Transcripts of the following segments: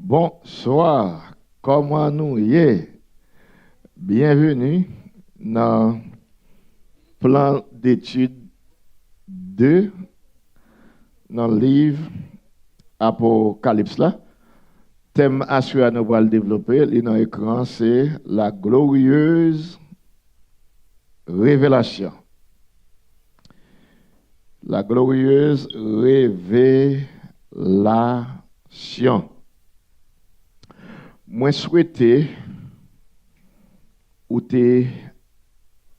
Bonsoir, comment nous y est? Bienvenue dans le plan d'études 2 dans le livre Apocalypse là. Thème assuré à nous pour le développer, dans l'écran, c'est la glorieuse révélation. La glorieuse révélation. Moi souhaité ou te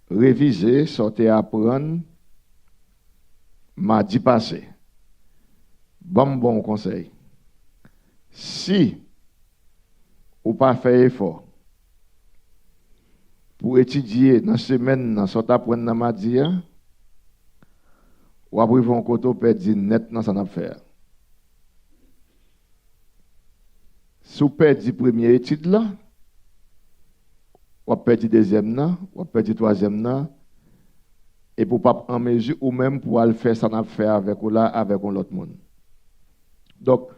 réviser, sortir apprendre mardi passé. Bon conseil. Si ou pas faire effort pour étudier dans la semaine, dans sortir apprendre dans mardi, ou après vont côté perdre net dans ça faire. Si vous perdez la première étude là, ou perdez la deuxième là, ou perdez la troisième là, et pour pas en mesure ou même pour aller faire ça n'a faire avec ou là avec l'autre monde. Donc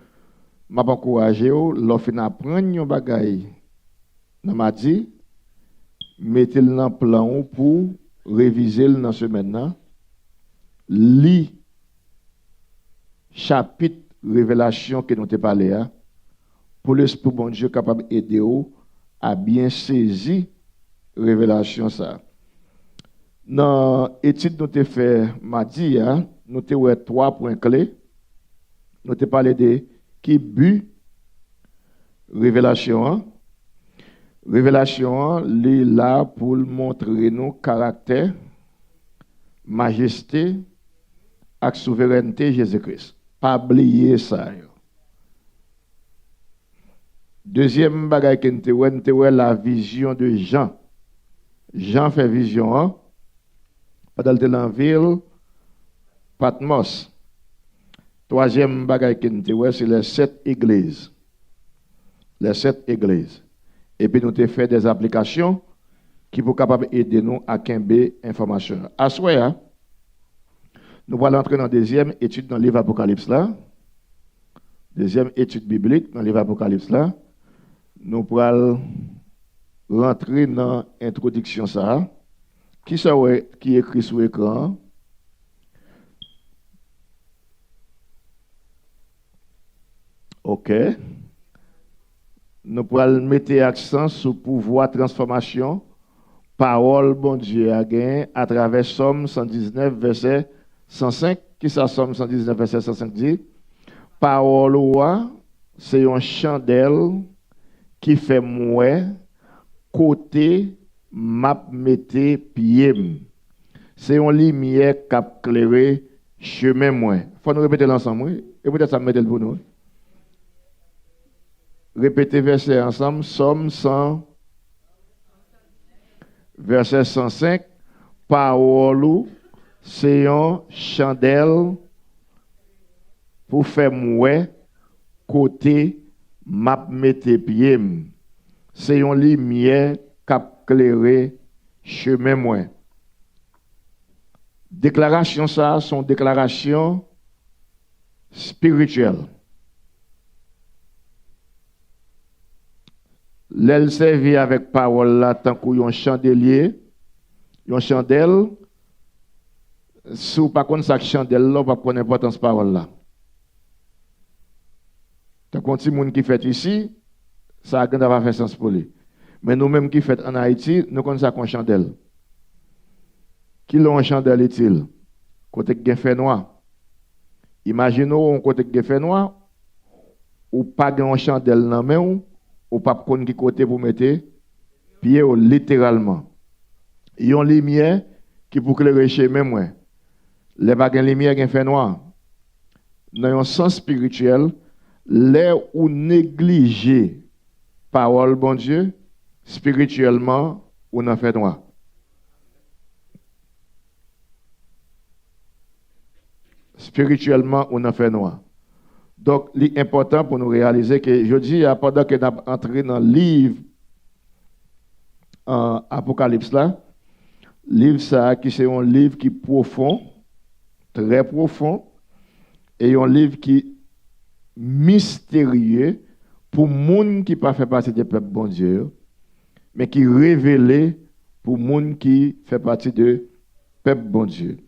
m'a encourager ou l'offre apprendre un bagay dans mardi, mettez-le dans plan pour réviser dans semaine là. Li chapitre révélation que nous t'ai parlé pour l'esprit bon Dieu capable d'aider à bien saisir révélation ça. Dans l'étude nous t'ai fait mardi, nous t'ai eu 3 points clés. Nous t'ai parlé de qui but révélation. Révélation est là pour montrer nos caractère, majesté et souveraineté Jésus-Christ. Pas oublier ça. Deuxième bagage que nous la vision de Jean. Jean fait vision pendant dans ville Patmos. Troisième bagage que nous c'est les 7 églises. Les 7 églises. Et puis nous avons fait des applications qui vont capables aider nous à quimber information. À ce moment, nous allons entrer dans la deuxième étude dans le livre Apocalypse là. Deuxième étude biblique dans le livre Apocalypse là. Nous allons rentrer dans l'introduction ça. Qui est écrit sur l'écran? OK. Nous allons mettre accent sur le pouvoir de transformation. Parole, bon Dieu, à travers Somme 119, verset 105. Qui ça, Somme 119, verset 105 dit? Parole, c'est une chandelle qui fait mouer, côté, map mette pied. C'est une lumière qui a éclairé chemin moins. Il faut nous répéter l'ensemble, et peut-être ça me met le pour nous. Répétez verset ensemble, Somme 100, verset 105. Parole, c'est une chandelle pour faire mouer, côté, map mette pied. C'est une lumière qui a éclairé chemin moins. Déclaration ça, sont déclarations spirituelles. L'elle servit avec parole là tant qu'on chandelier, une chandelle. Si vous pas connaître ça chandelle là, pas connaître l'importance parole là. Tant qu'on petit monde qui fait ici, ça a pas fait sens pour lui. Mais nous-mêmes qui fait en Haïti, nous connaissons ça qu'on chandelle. Qui l'ont chandelle est-il? Côté qui fait noir. Imaginons un côté qui fait noir, ou pas de chandelle dans main ou pas connaître qui côté pour mettre pied littéralement. Il y a une lumière qui pour éclairer chez moi. Les pas de lumière qui fait noir. Dans un sens spirituel, les ou négliger parole bon Dieu spirituellement ou n'en fait noir. Spirituellement ou n'en fait noir. Donc, l'important pour nous réaliser que je dis, pendant que nous entré dans le livre Apocalypse là, livre ça qui c'est un livre qui est profond, très profond, et un livre qui est mystérieux pour monde qui pas fait partie du peuple bon Dieu, mais qui révélé pour monde qui fait partie du peuple bon Dieu.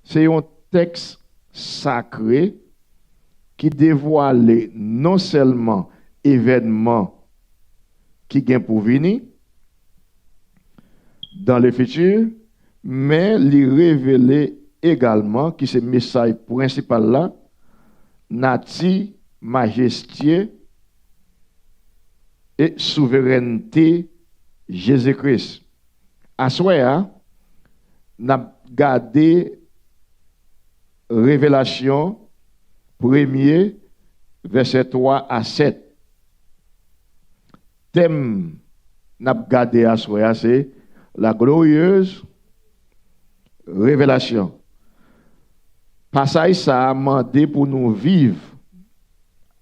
C'est un texte sacré qui dévoile non seulement événements qui viennent pour venir dans le futur, mais les révéler également qui c'est le message principal là, nati, majesté et souveraineté Jésus-Christ. À soi, n'a gardé Révélation 1er, verset 3 à 7. Thème n'a gardé à soi, c'est la glorieuse révélation. Passage ça a demandé pour nous vivre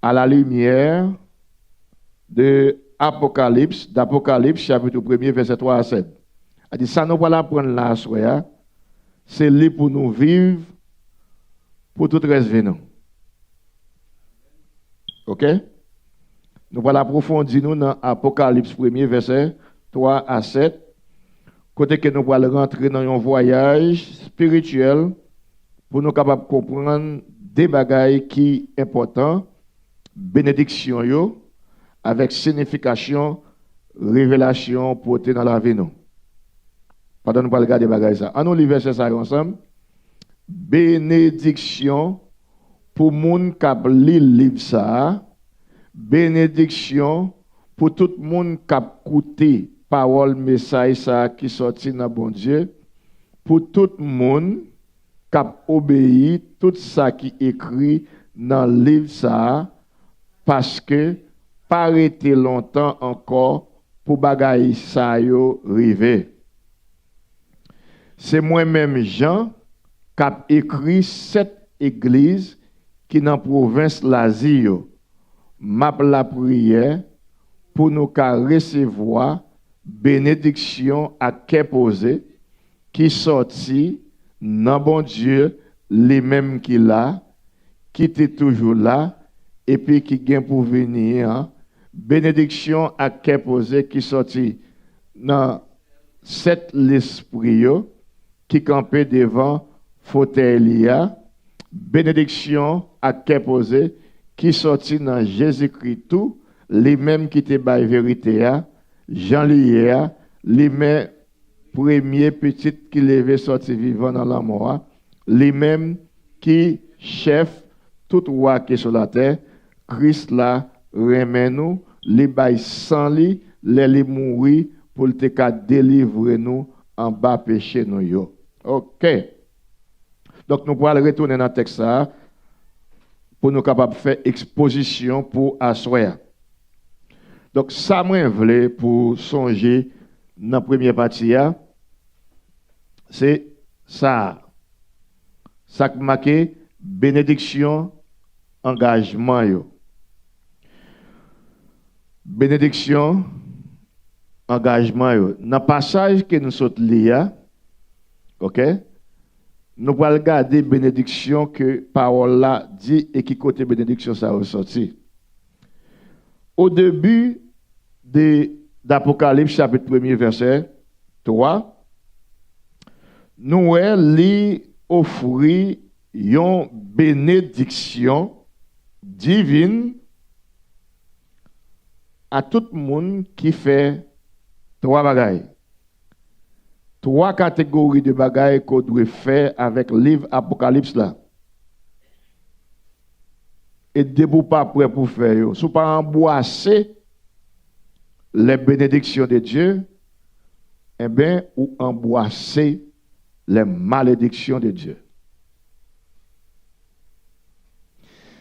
à la lumière de d'Apocalypse chapitre 1er verset 3 à 7. A dit ça nous voilà prendre là soya, c'est lui pour nous vivre pour tout reste venant. OK? Nous voilà approfondir nous dans Apocalypse 1er verset 3 à 7. Côté que nous allons rentrer dans un voyage spirituel pour nous capables de comprendre des bagailles qui sont importants, bénédiction yo, avec signification, révélation portée dans la vie nous. Pardon, nous pas regarder bagailles ça. On nous lit verset ça ensemble. Bénédiction pour moun k'ap li livre ça. Bénédiction pour tout moun k'ap écouter parole message ça qui sorti dans bon Dieu. Pour tout moun k'ap obéi tout ça qui écrit dans livre ça parce que pas arrêter longtemps encore pour bagaille ça yo rive. C'est moi-même Jean qui a écrit 7 églises qui dans la province l'Asie. M'a la prière pour nous recevoir bénédiction à qui posé qui sorti dans bon Dieu les mêmes qui là qui était toujours là et puis qui vient pour venir. Hein? Bénédiction à qui posé qui sorti dans 7 l'esprit qui campait devant fauteuil. Bénédiction à qui posé qui sorti dans Jésus-Christ tout, les mêmes qui te bail vérité, Jean lié, les mêmes premiers petites qui levaient sorti vivant dans la mort, les mêmes qui chef tout roi qui est sur la terre, Christ là remet nous, les bail sans lui, les mourir pour te délivrer nous en bas péché nous yo. OK. Donc nous pourrons retourner dans le texte ça pour nous capables de faire exposition pour asseoir. Donc ça moi voulais pour songer dans la première partie c'est ça. Ça qui marque bénédiction engagement yo. Bénédiction engagement yo. Dans le passage que nous sommes lire, OK? Nous allons regarder bénédiction que parole là dit et qui côté bénédiction ça ressorti. Au début d'Apocalypse chapitre 1er verset 3, nous allons offrir une bénédiction divine à tout le monde qui fait 3 bagailles. 3 catégories de bagailles qu'on doit faire avec le livre Apocalypse là. Et debout pas prêt pour faire. Si vous pas emboîser les bénédictions de Dieu, eh bien, ou emboîser les malédictions de Dieu.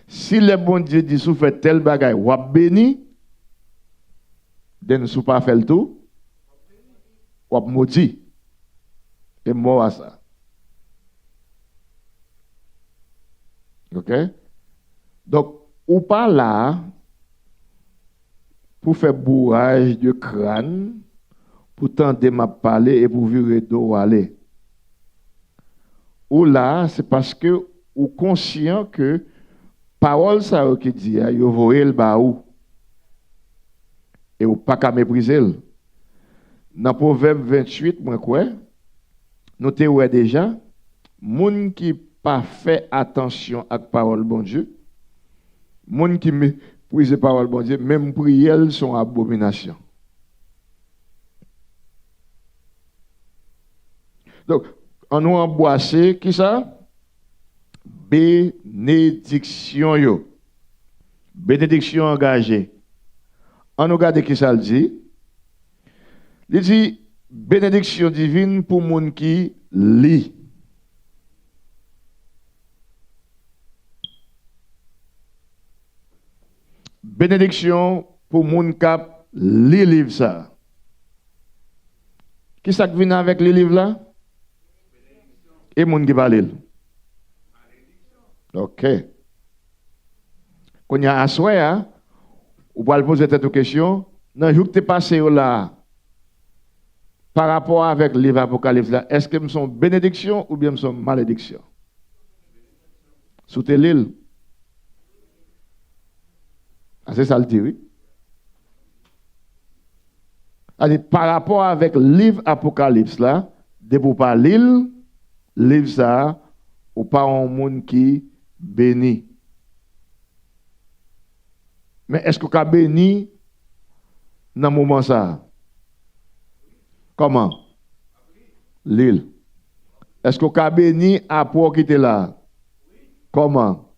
Si le bon Dieu dit vous faites tel bagaille, ou béni, donc si vous pas fait le tout, ou maudit. Et mort à ça. OK? Donc, ou pas là pour faire bourrage de crâne, pour tenter ma parler et pour virer d'eau aller. Ou là, c'est parce que ou conscient que parole ça qui dit, yo voyez le baou. et ou pas qu'à mépriser. Dans Proverbe 28, moi quoi, nous te ouais déjà, moun qui pas fait attention à la parole bon Dieu, moun qui méprise la parole bon Dieu, même prières sont abomination. Donc, on nous emboissé, qui ça? Bénédiction yo. Bénédiction engagée. On nous regarde qui ça le dit. Il dit bénédiction divine pour moun qui lit. Bénédiction pour moun kap li livre ça. Qui ça qui vient avec les livres là? Et moun qui parle. OK. Quand il y a assoya, ou va poser cette question, dans jour que tu passé là par rapport avec le livre Apocalypse là, est-ce que me sont bénédiction ou bien me sont malédiction? Sous tes l'île. Ah, c'est ça le dit, oui. Alors, par rapport avec le livre Apocalypse là, de pour pas l'île, livre ça, ou pas un monde qui béni. Mais est-ce que vous avez béni dans ce moment ça? Comment? L'île. Est-ce que vous avez béni après quitter là? Comment?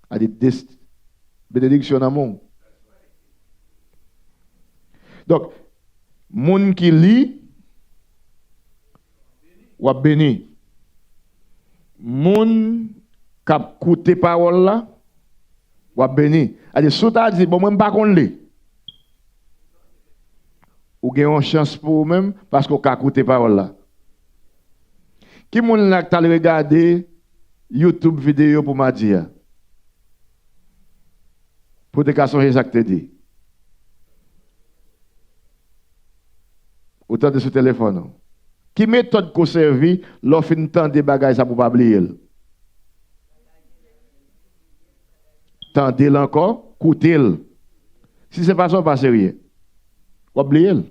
A dit bénédiction dans le monde. Donc, moun qui lit, ou a béni. Moun qui a écouté parole là, ou a béni. A dit, si tu as dit, bon, moi, je ne sais pas qu'on lit. Ou avez une chance pour vous-même parce que vous avez écouté parole là. Qui moun là qui a regardé YouTube vidéo pour m'a dire? Pour des cas exacts dit. Autant de ce téléphone. Qui méthode qu'on servi l'offre une temps des bagages ça pour pas oublier. Tendez encore, coûtez-le. Si c'est pas ça, pas sérieux. Oubliez.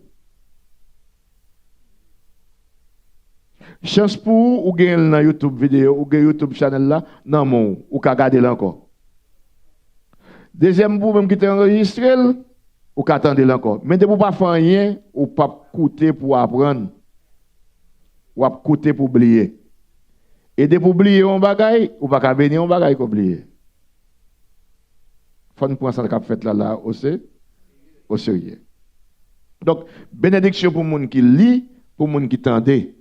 Chance pour ou gagner dans YouTube vidéo ou gagner YouTube channel là, non mon, ou ka garder encore. Deuxième pour même qui t'est enregistré, ou ka attendre encore. Mais de pour pas faire rien, ou pas coûter pour apprendre. Ou pas coûter pour oublier. Et de pour oublier un bagay, ou pas ka bénir un bagay qu'on oublier. Faut nous prendre ça qu'a fait là au sérieux. Donc bénédiction pour moun qui lit, pour moun qui tendait.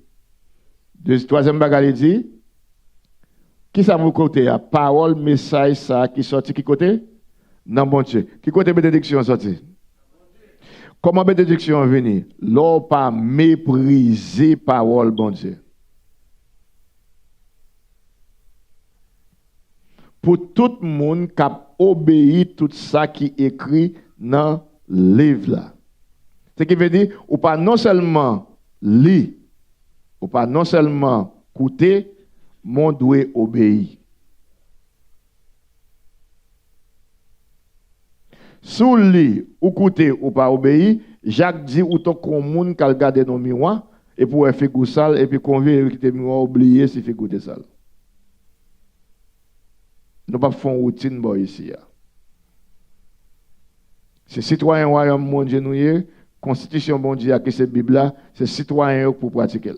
Troisième bagay dit qui ça vous côté a parole message ça qui sorti qui côté non bon Dieu. Qui côté bénédiction sorti? Comment bénédiction venir? L'on pas mépriser parole bon Dieu. Pour tout le monde qui a obéi tout ça qui est écrit dans le livre là. Ce qui veut dire, ou pas non seulement lire, ou pas non seulement écouter, mon doit obéir. Sous lit, ou écouter, ou pas obéir, Jacques dit, ou ton monde qui a regardé dans le miroir, et pour faire goût sale, et puis convient que le miroir oublier si fait goûter sale. Nous ne pouvons pas faire une routine ici. C'est citoyen royaume mon Dieu nous constitution bon Dieu qui c'est Bible là, c'est citoyen pour pratiquer.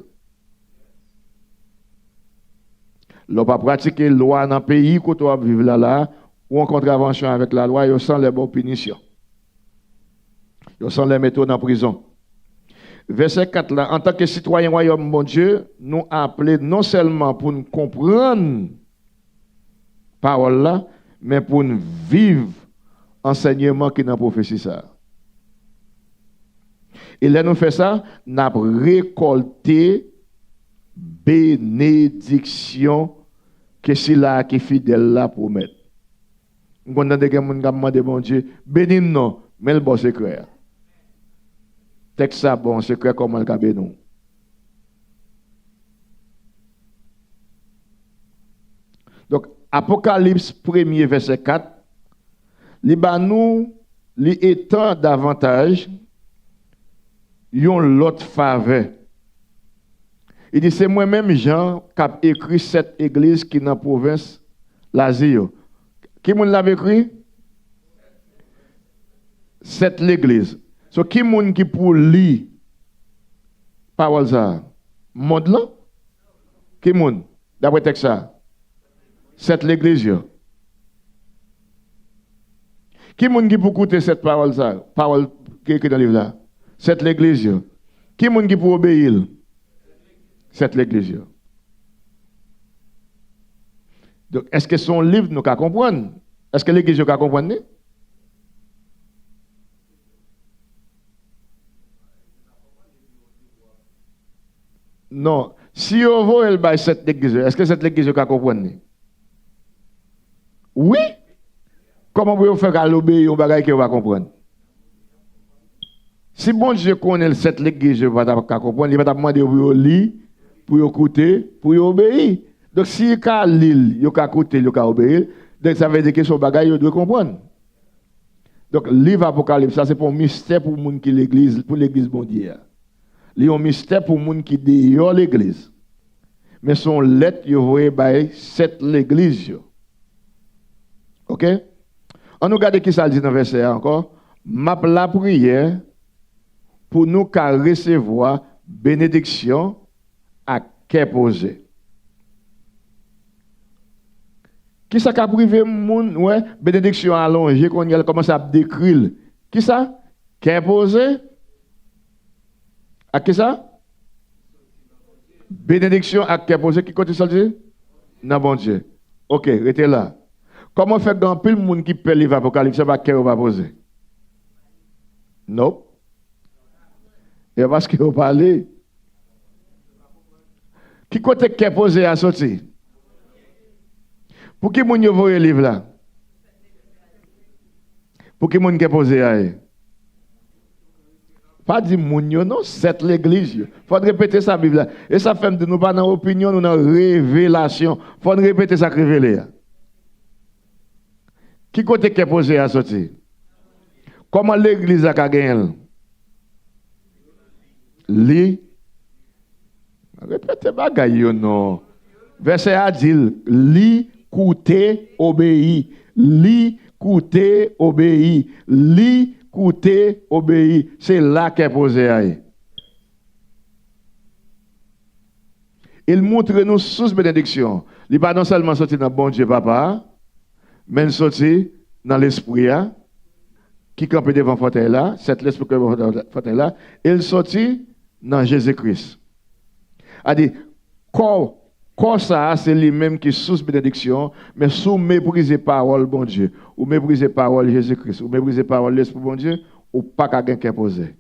L'on pas pratiquer loi dans le pays où tu vas vivre là ou en contravention avec la loi, ils sont les bonnes punitions. Ils sont les méthodes en prison. Verset 4 là, en tant que citoyen royaume mon Dieu, nous appelons non seulement pour nous comprendre parole là, mais pour nous vivre enseignement qui dans prophétie ça. Et là nous fait ça, nous avons récolté bénédiction que c'est là qui est fidèle là pour mettre. Nous avons des gens qui demandent bon Dieu, bénis nous, mais le bon secret. Texte ça bon secret comment le cabé nous. Donc Apocalypse 1er verset 4, li ba nous li étant davantage yon l'autre faveur. Il dit c'est moi-même Jean qui a écrit cette église qui est dans la province l'Asie. Qui moun l'a écrit? C'est l'église. So qui moun qui pour lire parole ça? Monde là? Qui moun? D'après texte ça? C'est l'église. Qui moun qui pour écouter cette parole ça? Parole qui est écrite dans le livre là? C'est l'église. Qui moun qui pour obéir? C'est l'église. Donc, est-ce que son livre nous peut comprendre? Est-ce que l'église peut comprendre? Non. Si on veut elle baille cette église, est-ce que cette église peut comprendre? Oui. Comment vous faire qu'à l'obéir au bagage que va comprendre? Si bon Dieu connaît cette église, je ne vais pas comprendre, il va demander pour lire, pour écouter, pour obéir. Donc si il a lire, il a écouter, il a obéir, donc ça veut dire que son bagage il doit comprendre. Donc livre Apocalypse, ça c'est pour un mystère pour monde qui l'église, pour l'église bon Dieu. Il y a un mystère pour monde qui dehors l'église. Mais son lettre, il voit by cette l'église. OK? On nous regarde qui ça dit dans le verset encore. M'a la prière pour nous qu'à recevoir bénédiction à cœur posé. Qui ça qu'a privé moun ouais bénédiction allongée qu'on y a commencé à décrire. Qui ça? Cœur posé? À qui ça? Bénédiction à cœur posé qui côté ça dit? Non bon Dieu. OK, restez là. Comment faire grand pile monde qui peut lire Apocalypse pas cœur va poser? Non. Et parce que vous parlez. Qui côté cœur posé à sortir? Pour qui moun yo voye livre là? Pour qui moun qui posé à? Pas dit moun yo non, c'est l'église. Faut répéter ça Bible là. Et ça fait de nous pas dans opinion, nous dans révélation. Faut répéter ça révélé. Qui côté qui posé à sortir? Comment l'église a gagné? Li répétez bagay yo non. Verset a dit li coûter obéi. Li coûter obéi. Li coûter obéi. C'est là qu'est posé à. Il montre nous sous bénédiction. Il pas non seulement sorti dans bon Dieu papa, mais sorti dans l'esprit qui campe devant fauteuil là, cet l'esprit qui devant fauteuil là, il sorti dans Jésus-Christ. A dit corps ça c'est lui-même qui sous bénédiction, mais sous mépriser parole bon Dieu, ou mépriser parole Jésus-Christ, ou mépriser parole l'esprit bon Dieu, ou pas qu'à quelqu'un poser.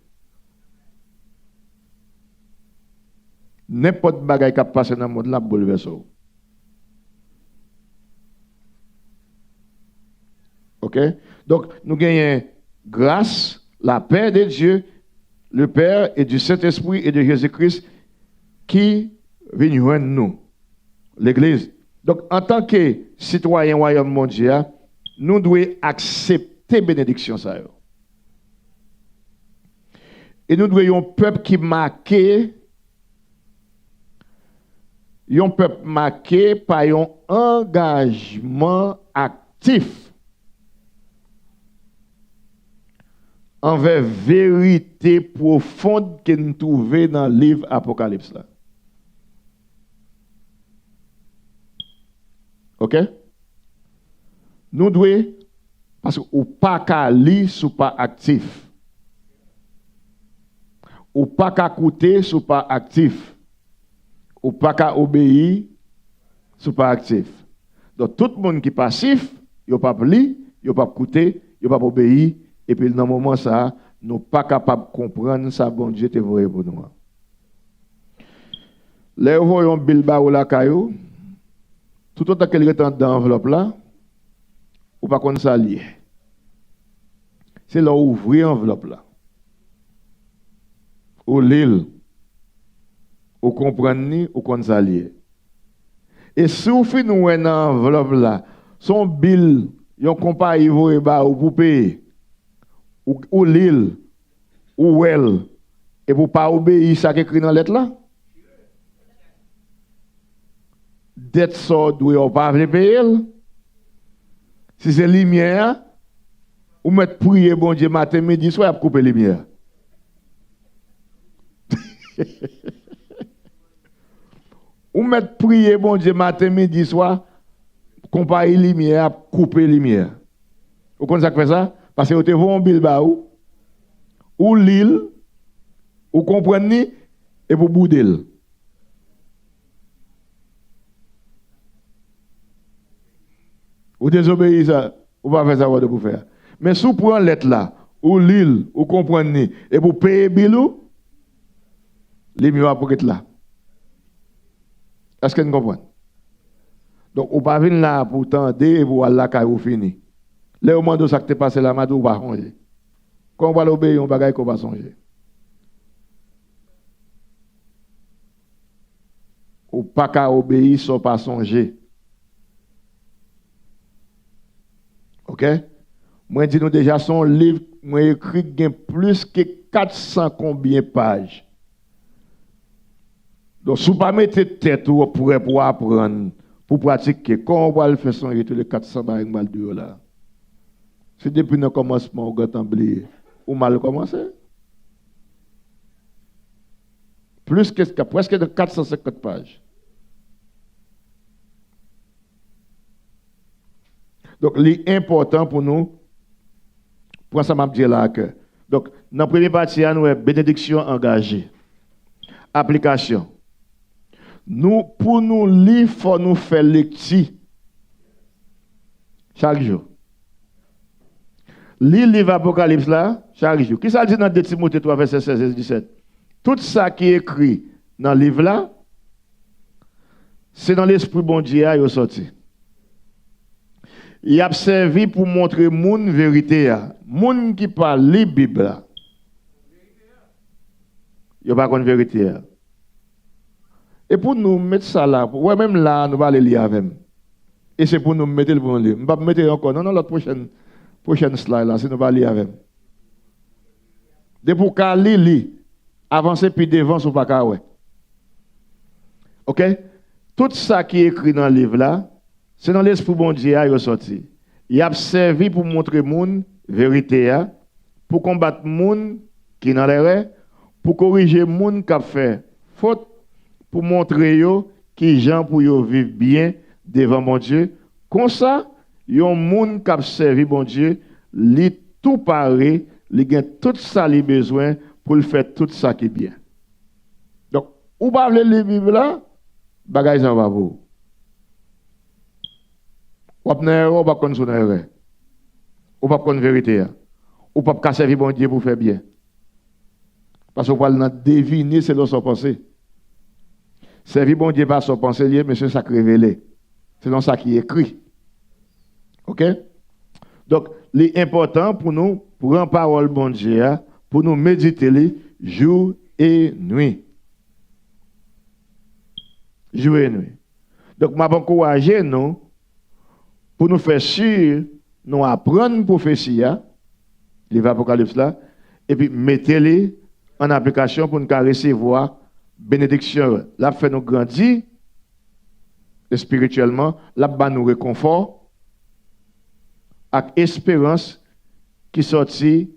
N'importe bagaille qui passe dans le monde là bouleverse. OK? Donc nous gagnons grâce, la paix de Dieu, le Père et du Saint-Esprit et de Jésus-Christ qui viennent joindre nous, l'Église. Donc, en tant que citoyen royaume mondial, nous devons accepter bénédiction ça. Et nous devons un peuple qui marqué, un peuple marqué par un engagement actif envers vérité profonde que nous trouvons dans le livre Apocalypse là. OK? Nous devons, parce qu'on pas qu'à lire si pas actif. Ou pas qu'à écouter si pas actif. Ou pas qu'à obéir si pas actif. Donc tout le monde qui est passif, il n'a pas lire, il n'a pas écouter, il n'a pas obéir. Et puis, dans le moment ça, nous ne sommes pas capables de comprendre ça, bon Dieu te voyait pour nous. Là, vous voyez un bilba ou la caillou, tout autant qu'elle est dans l'enveloppe là, ou pas qu'on s'allie. C'est là où ouvrir l'enveloppe là. Ou l'île, ou comprendre, ou qu'on s'allie. Et si vous faites nous une enveloppe là, son bill, yon compagnie vous ou pour payer. ou l'île, ou elle, et pour pas obéir ça qui écrit dans la lettre là. Dette ça doit pas payer. Si c'est lumière, ou mettre prier bon Dieu matin midi soir pour couper lumière. Ou mettre prier bon Dieu matin midi soir comparer lumière couper lumière. Vous connaissez ça que fait ça parce que vous te vont Bilbao ou Lille ou comprenez et pour boudel. Ou désobéissez ça, ou pas faire ça pour faire. Mais si vous prenez lettre là, ou Lille, ou comprenez et pour payer bilou, les mieux pour être là. Est-ce que vous comprenez? Donc, vous ne pouvez pas là pour tendre et pour aller là quand vous finissez. Les moments où ça t'est passé là, vous ne pouvez pas changer. Quand on va l'obéir, on va qu'on va changer. Ou pas qu'à obéir sans pas songer. OK? Moi, dis nous déjà, son livre, moi, écrit plus que 400 combien de pages. Donc, si vous ne pas mettre tête pour apprendre, pour pratiquer, quand on va le faire songer tous les 400 pages de là. C'est depuis le commencement, on a oublié. Ou mal commencé. Presque de 450 pages. Donc, l'important pour nous, pour ça m'a dit là que. Donc, dans la première partie, nous avons bénédiction engagée. Application. Nous, pour nous lire, il faut nous faire lecture. Chaque jour. Lire le livre Apocalypse là, chaque jour. Qui ça dit dans 2 Timothée 3, verset 16 et 17? Tout ça qui est écrit dans le livre là, c'est dans l'esprit bon Dieu qui est sorti. Il a servi pour montrer moun vérité. Moun qui parle la Bible. Il n'y a pas de vérité. Et pour nous mettre ça là, ouais, même là, nous allons lire avec. Et c'est pour nous mettre le bon livre. Je ne vais pas mettre encore. Non, la prochaine slide là, c'est nous allons lire avec. De pour qu'à lire, avancer puis devant, ce n'est pas qu'à ouais. OK? Tout ça qui est écrit dans le livre là, c'est dans l'esprit bon Dieu qui est sorti. Il a servi pour montrer moun vérité, pour combattre moun qui dans l'erreur, pour corriger moun qui a fait faute, pour montrer yo qui gens pour yo vivre bien devant mon Dieu. Comme ça, yon moun qui a servi bon Dieu, li tout paré, li gen tout ça li besoin pour le faire tout ça qui est bien. Donc, ou pas le Bible là, bagay ça va vous. Ou pas connaître son erreur. Ou pas connaître vérité. Ou pas servir bon Dieu pour faire bien. Parce qu'on parle de deviner selon son pensée. Servir bon Dieu par son pensée, mais c'est ça qui est révélé. C'est dans ça qui est écrit. OK? Donc, l'important pour nous, pour en parole bon Dieu, pour nous méditer jour et nuit. Jour et nuit. Donc, je vais encourager nous pour nous faire sûr, nous apprendre une prophétie, livre Apocalypse là, et puis mettez-les en application pour nous recevoir bénédiction. Là, fait nous grandir spirituellement, là, bas nous réconfort, avec espérance qui sortit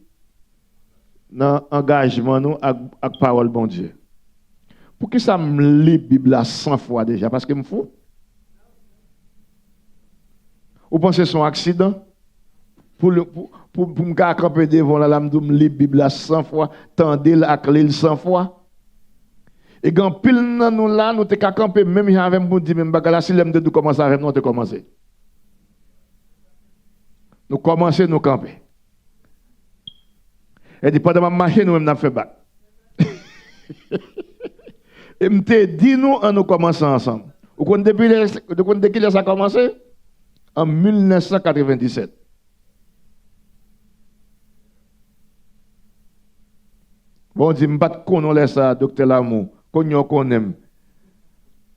dans l'engagement nous avec parole bon Dieu. Pour que ça me lit la Bible 100 fois déjà, parce que me fou. Vous pensez que c'est un accident? Pour me camper devant la lame, je lis la Bible 100 fois, tendez la clé 100 fois. Et quand pile nous là, nous te camper, même si avec nous dit, même bagala, si l'aime de commencer avec nous, on te commencer. Nous commençons, nous camper. Et dit, pendant ma marche, nous même fait battre. Et me dit nous en nous commençant ensemble. Vous connaissez depuis que ça a commencé? En 1997. Bon, je ne sais pas si ça, docteur Lamou, qu'on connaît. Je ne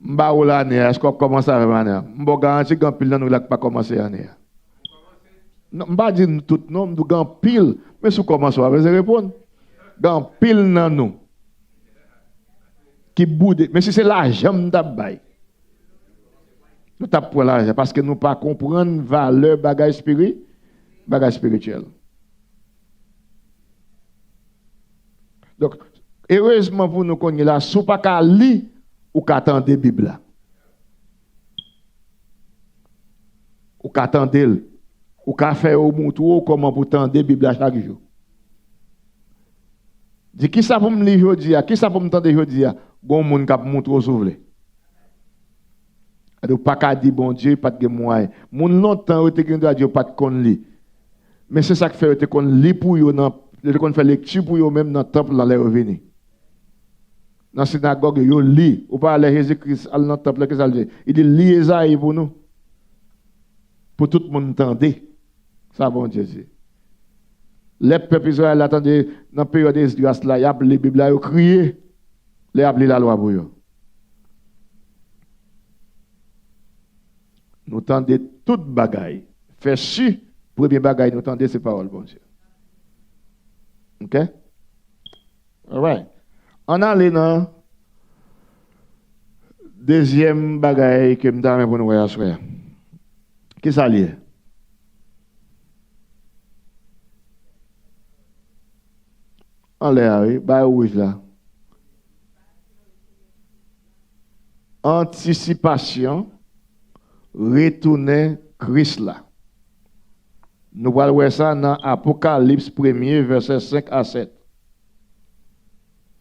sais pas l'année, est-ce qu'on commence avec l'année? Je ne garantis que pile nous n'avons pas commencé l'année. Non, je ne sais pas dire tout, non, je ne pile. Mais si comment ça va répondre? Dans pile dans nous. Qui boude. Mais si c'est l'argent, nous t'abaye. Nous t'apprenons l'argent parce que nous ne pas comprendre valeur bagage spirituel. Donc, heureusement pour nous qu'on est là, si vous pas qu'à lire ou qu'à attendre la Bible. Ou qu'à attendre, ou qu'à faire au montre comment vous attendre la Bible chaque jour. Dis qui ça pour me lire aujourd'hui, qui ça pour me tendre aujourd'hui, bon monde qui montre au souffle. Donc pas qu'à dire bon Dieu pas de moyen. Mon longtemps était que Dieu pas de kon li. Mais c'est ça qui fait que kon li pour yo dans qu'on fait lecture pour yo même dans le temple dans les revenir. Dans la synagogue yo li, ou pas aller Jésus-Christ dans le temple que ça dit. Il dit li Esaïe pour nous. Pour tout le monde entendre. Ça bon Dieu dit. Les peuples Israël attendaient dans la période de grâce là, y a les Bible là, ils criaient, les appelé la loi pour eux. Nous tendons toute bagaille. Fait si, premier bagaille, nous tendons ces paroles, bon Dieu. OK? All right. On a allé dans deuxième bagaille que nous avons pour nous voir. Qui ça lié? En l'air, oui, bah rouge là. Anticipation, retourner Christ là. Nous allons voir ça dans Apocalypse 1er, verset 5 à 7.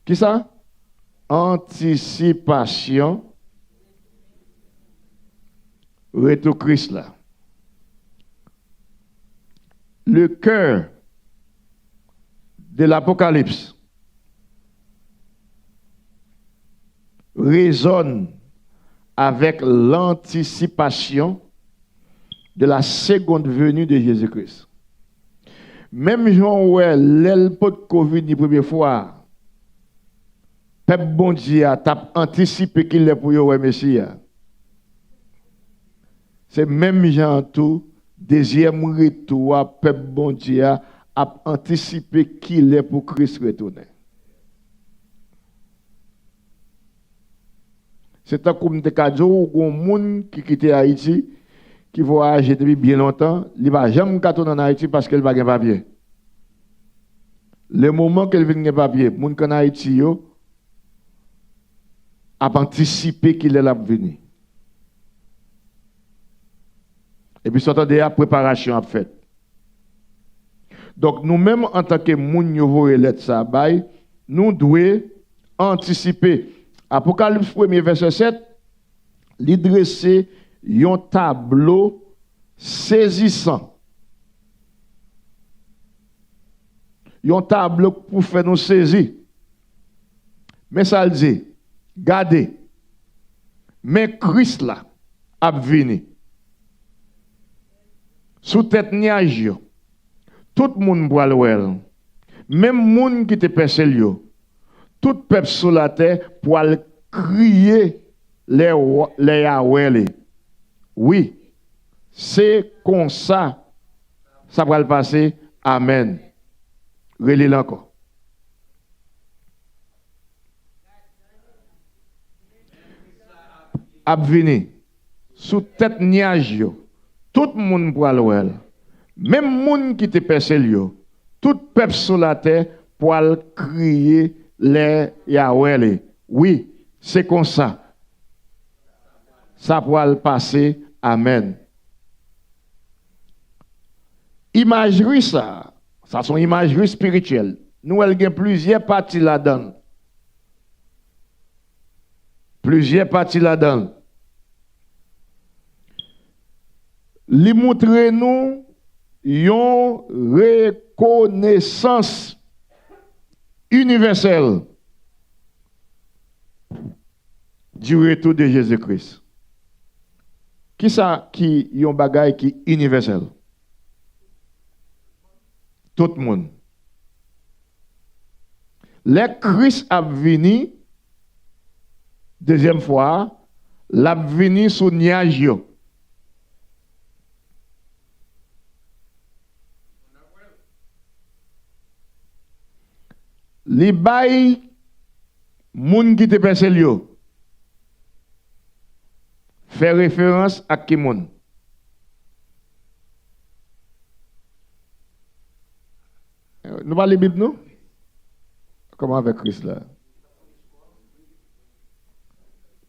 Qui ça? Anticipation, retour Christ là. Le cœur de l'Apocalypse résonne avec l'anticipation de la seconde venue de Jésus-Christ. Même Jean ouais l'aile de Covid la première fois, peuple bon Dieu a anticipé qu'il est pour le Messie. C'est même Jean tout deuxième retour, peuple bon Dieu a anticipé qu'il est pour Christ retourner. C'est un comme de cadeau ou un monde qui quitte Haïti, qui voyage depuis bien longtemps, il ne va jamais retourner en Haïti parce qu'il va pas de papier. Le moment qu'il vient de papier, les gens qui sont en Haïti a anticipé qu'il est là pour venir. Et puis, surtout, la préparation à faire. Donc, nous-mêmes, en tant que moun yo lettre ça, nous devons anticiper. Apocalypse 1er, verset 7, il dresse un tableau saisissant. Un tableau pour faire nous saisir. Mais ça le dit, gardez. Mais Christ là, a venu. Sous tête nuage. Tout le monde boit l'ouel. Même le monde qui te percé yo. Tout peuple sur la terre pour crier les Yahweh. Oui, c'est comme ça. Ça va le passer. Amen. Relis encore. Abvini. Sous tête nuage. Tout le monde boit l'ouel. Même les gens qui te percent, tout peuple sur la terre pour crier les Yahweh. Oui, c'est comme ça. Ça pourra passer. Amen. Imagerie, ça sont imagerie spirituelle. Nous, elle a plusieurs parties là-dedans. Plusieurs parties là-dedans. Li montre nous une reconnaissance universelle du retour de Jésus-Christ. Qui ça qui yon bagay qui universel? Tout le monde. Le Christ a venu deuxième fois, l'a venu sous nuage. li bay moun qui te percé yo fait référence à qui moun? Nous parlons de la Bible, non? Comment avec Christ là?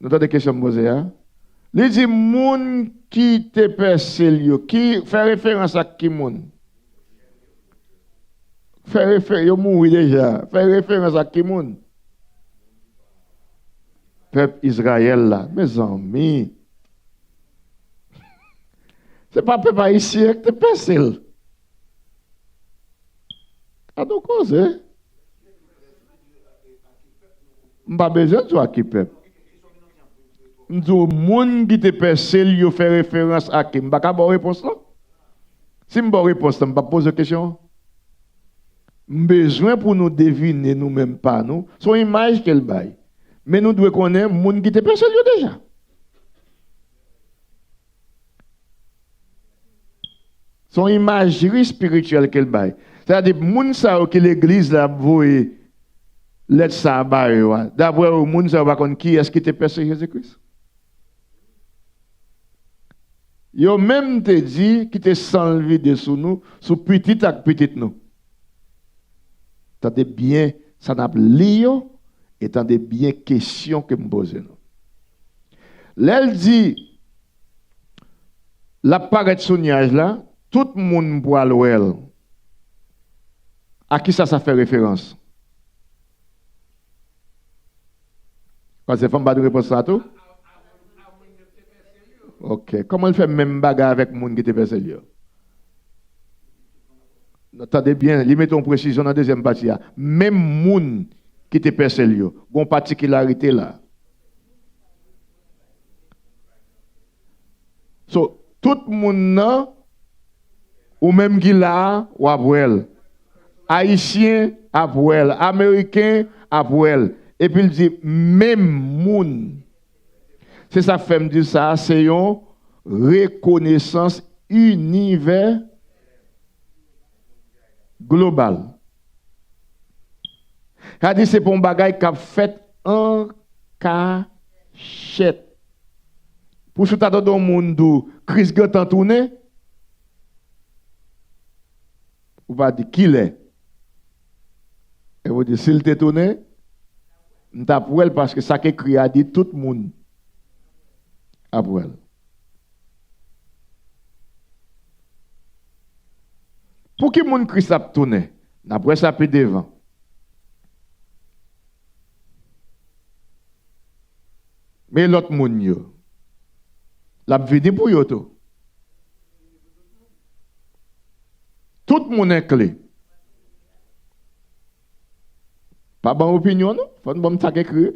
Nous avons des questions à poser. Il dit moun qui te percé yo, qui fait référence à qui moun? Fait référence, yo mouri déjà. Fait référence à qui moun? Peuple Israël là, mes amis. C'est pas peuple haïtien qui te percé. A donc cause, hein? M'pas besoin de qui peuple. M'dou moun qui te percé, yo fait référence à qui? M'pas ka bon réponse là? Si m'pas réponse, m'pas poser question. Besoin pour nous deviner nous-mêmes pas nous, son image qu'elle baille. Mais nous devons connaître moun qui te percé déjà. Son imagerie spirituelle qu'elle baille. C'est-à-dire, moun sa que l'église la voye let ça baille. D'après moun sa va connaître qui est-ce qui te percé Jésus-Christ. Yo même te dit qui te s'enlever de sous nous, sous petit à petit nous. Tendez bien, ça n'a pas lié, et tendez bien question que me pose nous. L'elle dit, la paraît sonnage là, tout le monde boit l'ouel. À qui ça fait référence? Parce que femme pas de réponse à tout? Ok. Comment elle fait même bagarre avec le monde qui te fait sérieux? Attendez bien, il met en précision dans la deuxième partie. Même moun qui te percé, bon particularité là. So, tout moun ou même qui là, ou après Haïtien, après Américain, après et puis il dit, même moun. C'est ça fait me dire ça, c'est une reconnaissance universelle. Global. Il dit c'est pour un bagage qui a fait en cachette. Pour ce temps dans le monde, Christ a tourné. On va dire qui est. Et vous dites s'il t'est tourné, on t'a pour elle parce que ça qu'écrit a dit tout le monde. Après elle. Pour qui moun Christ a tourné? Après ça peut devant. Mais l'autre moun yo, la vidi pour yo tout. Tout moun est clé. Pas bonne opinion non? Faut bon tak écrit.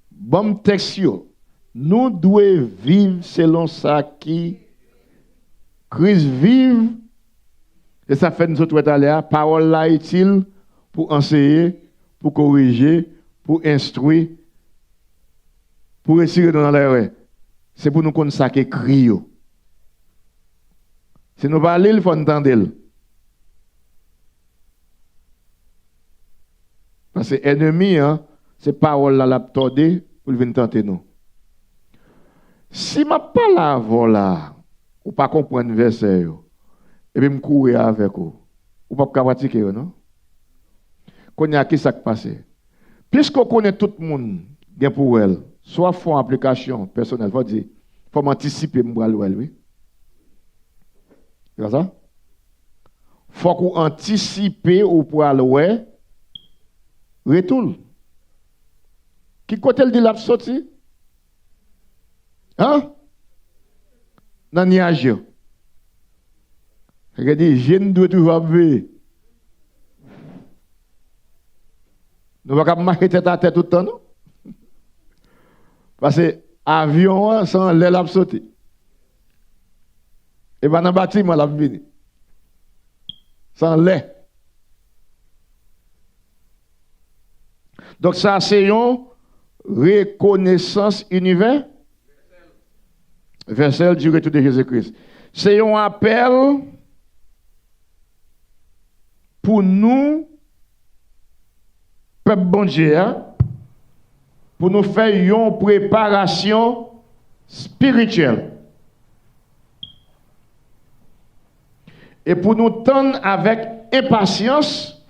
Bon texte yo. Nous devons vivre selon ça qui Christ vive, et ça fait nous autres aller, parole là utile pour enseigner, pour corriger, pour instruire, pour retirer dans l'erreur. C'est pour nous connaître ça qui écrit. Si nous parlons, il faut entendre. Parce que l'ennemi, c'est parole là, la tordée pour venir tenter nous. Si je ne parle pas avant là, ou pas comprendre le verset, et puis me courir avec vous. Ou pas pratiquer, non? Qu'on y a qui ça qui passe. Puisqu'on connaît tout le monde, bien pour elle, soit font application personnelle, faut dire, faut m'anticiper, oui. C'est ça? Faut qu'on anticipe ou pour aller, retourne. Qui côté le dit la sortie? Hein? Dans le nuage. Regardez, je ne dois toujours veiller. Nous ne pouvons pas marcher tête à tête tout le temps, non? Parce que l'avion, sans l'aile a sauté. Et bien dans le bâtiment, il a venu. Sans l'aile. Donc ça, c'est une reconnaissance universelle. Verset du retour de Jésus-Christ. C'est un appel pour nous, peuple bon Dieu, pour nous faire une préparation spirituelle. Et pour nous tendre avec impatience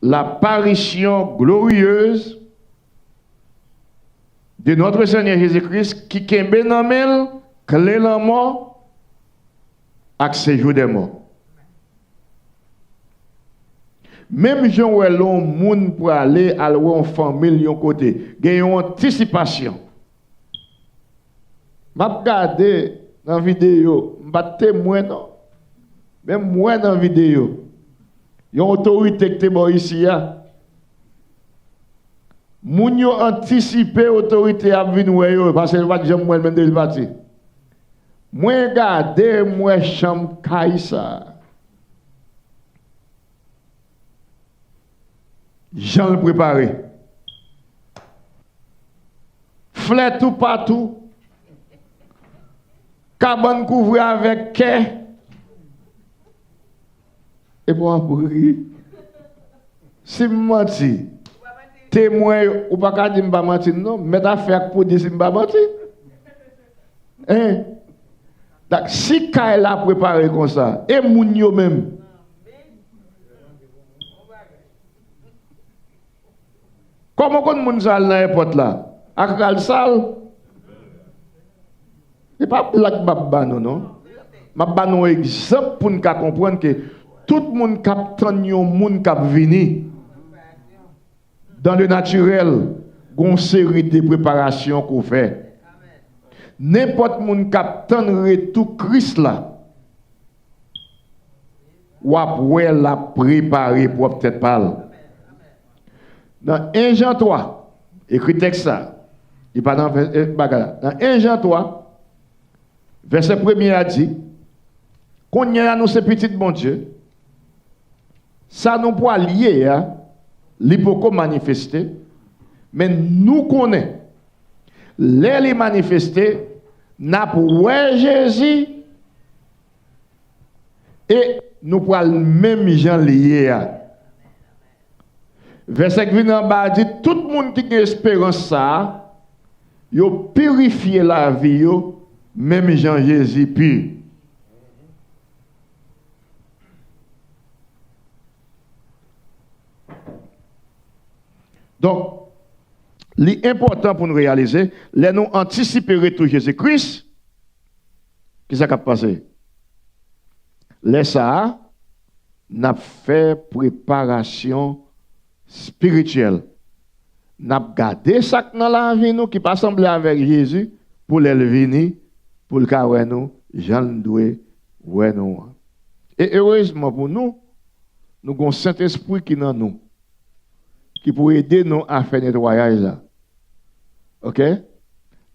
l'apparition glorieuse de notre Seigneur Jésus-Christ qui kembe nan mel, clé la mort, ak séjour des morts. Même Jean ou l'on moun pour aller à en famille yon côté, gen yon anticipation. M'a regardé dans vidéo, m'a témoin non. Même moi dans vidéo. Yon autorité qui bon ici ya. Moun yo anticiper autorité a vinn yo parce que pas jamais moi même de parti. Moi regarder moi chambre Kaisa. Jean le préparé. Fleur tout partout. Cabane couvert avec quai. Et pour rire. Si je menti, témoin, ou pas dire que je menti, non, mais t'as fait pour dire que je menti. Hein? Donc, si Kaila a préparé comme ça, et Mounio même, comment on moun sal dans l'airport là? Akal sal? C'est pas blague babba non. Ma ba un exemple pour nous comprendre que tout le monde qui attend yon moun qui vini dans le naturel, une série de préparations qu'on fait. N'importe moun qui attend tout Christ là, ou après la préparer pour peut-être parler. Dans 1 Jean 3, écrit texte ça, il pas dans 1 Jean 3, verset 1er a dit, qu'on y a nous ces petits bon Dieu, ça nous peut lier, l'hypoco manifester, mais nous connaissons, les manifester, n'a pas Jésus, et nous pouvons même gens lier. Verset qui vient en bas dit, tout le monde qui a espérance ça, yo purifié la vie, yo, même Jean Jésus pur. Donc, l'important pour nous réaliser, les nous anticiper retour Jésus-Christ, qu'est-ce qui va passer? Les ça, n'a fait préparation spirituelle. N'a gardé ça dans la vie nous qui pas sembler avec Jésus pour le venir pour le cas où nous Jean doué ouais nous. Et heureusement pour nous, nous avons Saint-Esprit qui dans nous qui pour aider nous à faire nettoyage là. OK?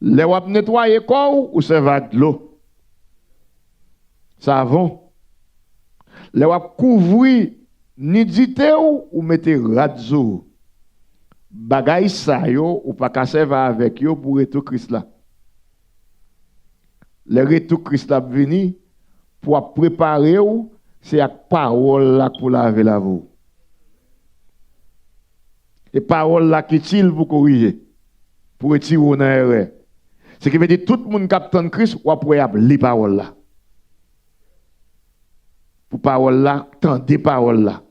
Les wap nettoyer corps ou ça va de l'eau. Savon. Les wap couvrir nidité ou mettez radio. Bagay sa yo ou pas casser va avec yo pour retour Christ là. Le retour Christ là venir pour préparer ou c'est avec parole là pour laver la vous. Et parole là qui utile pour corriger, pour retirer une erreur. Ce qui veut dire tout le monde qui attend Christ ou après lire parole là. Pour parole là, tendez parole là.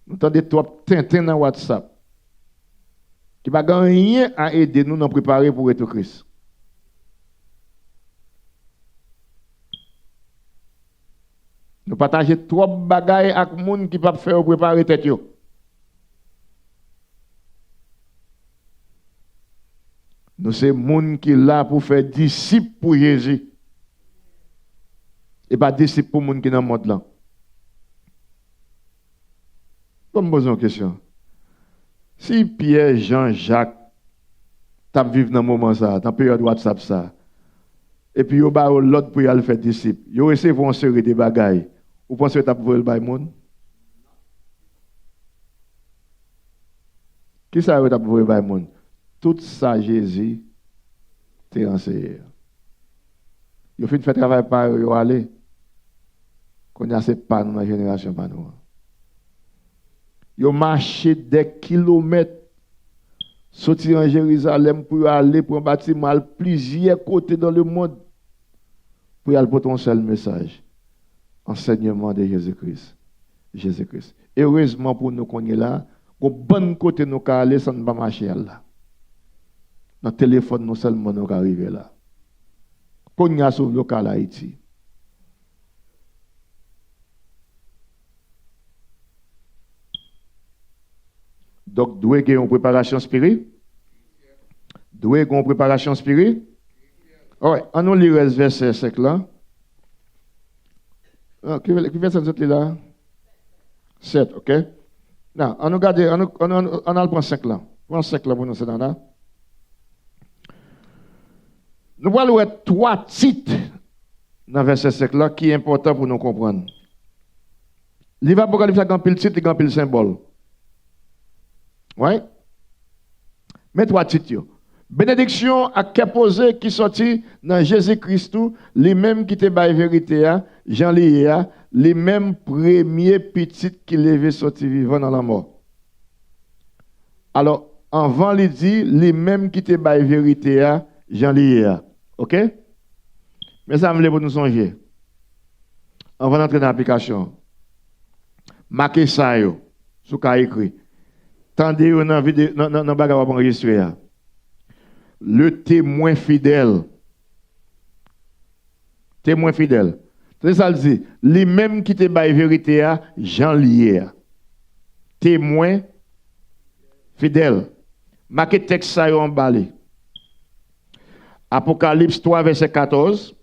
Nous tendez trop tintin dans WhatsApp. Qui va rien à aider nous à préparer pour être Christ. Nous partageons trop de bagailles avec les gens qui ne peuvent pas faire préparer tête. Nous sommes les gens qui sont là pour faire disciples pour Jésus. Et pas disciples pour les gens qui sont dans le monde là. Je me pose une question. Si Pierre, Jean, Jacques, t'as vécu dans le moment ça, dans la période WhatsApp ça, et puis, ils ont l'autre pour y aller faire disciples, ils ont essayé de série des bagailles, vous pensez que tu as pu le monde? Qui ça a pu le monde? Tout ça, Jésus, t'es enseigné. Ils ont fait travail par eux, aller. Qu'on a ces pas dans la génération, pas nous. Ils ont marché des kilomètres, sorti en Jérusalem pour aller pour un bâtiment à plusieurs côtés dans le monde, pour aller pour un seul message. Enseignement de Jésus-Christ. Jésus-Christ. Heureusement pour nous qu'on est là, au bon côté nous aller, ça ne va pas marcher là. Dans le téléphone, nous seulement nous arriver là. Qu'on y a sauvé le cas Haïti. Donc, doit y avoir une préparation spirituelle. Doit y avoir une préparation spirituelle. Ouais, on nous lit le verset 5 là. Qui verset 7 là? 7, ok? Non, on nous garde, on a le point 5 là. Point 5 là pour nous, c'est là. Nous allons voir 3 titres dans le verset 5 là qui est important pour nous comprendre. Livre Apocalypse a un pile titre et un pile symbole. Oui? Mais 3 titres. Bénédiction à posé qui sorti dans Jésus-Christ, les mêmes qui te baillent vérité, Jean Léa, les mêmes premiers petits qui levaient sorti vivant dans la mort. Alors, avant, il dit, les mêmes qui te baillent vérité, Jean Léa. OK? Mais ça me lève pour nous songer. On va entrer dans l'application. Marquez ça, sous cas écrit. Tendez dans la vidéo, dans le bagage enregistré. Le témoin fidèle. Témoin fidèle. C'est ça le dit. Les mêmes qui te baillent vérité, Jean Lié. Témoin fidèle. Marquez texte ça en balé. Apocalypse 3, verset 14.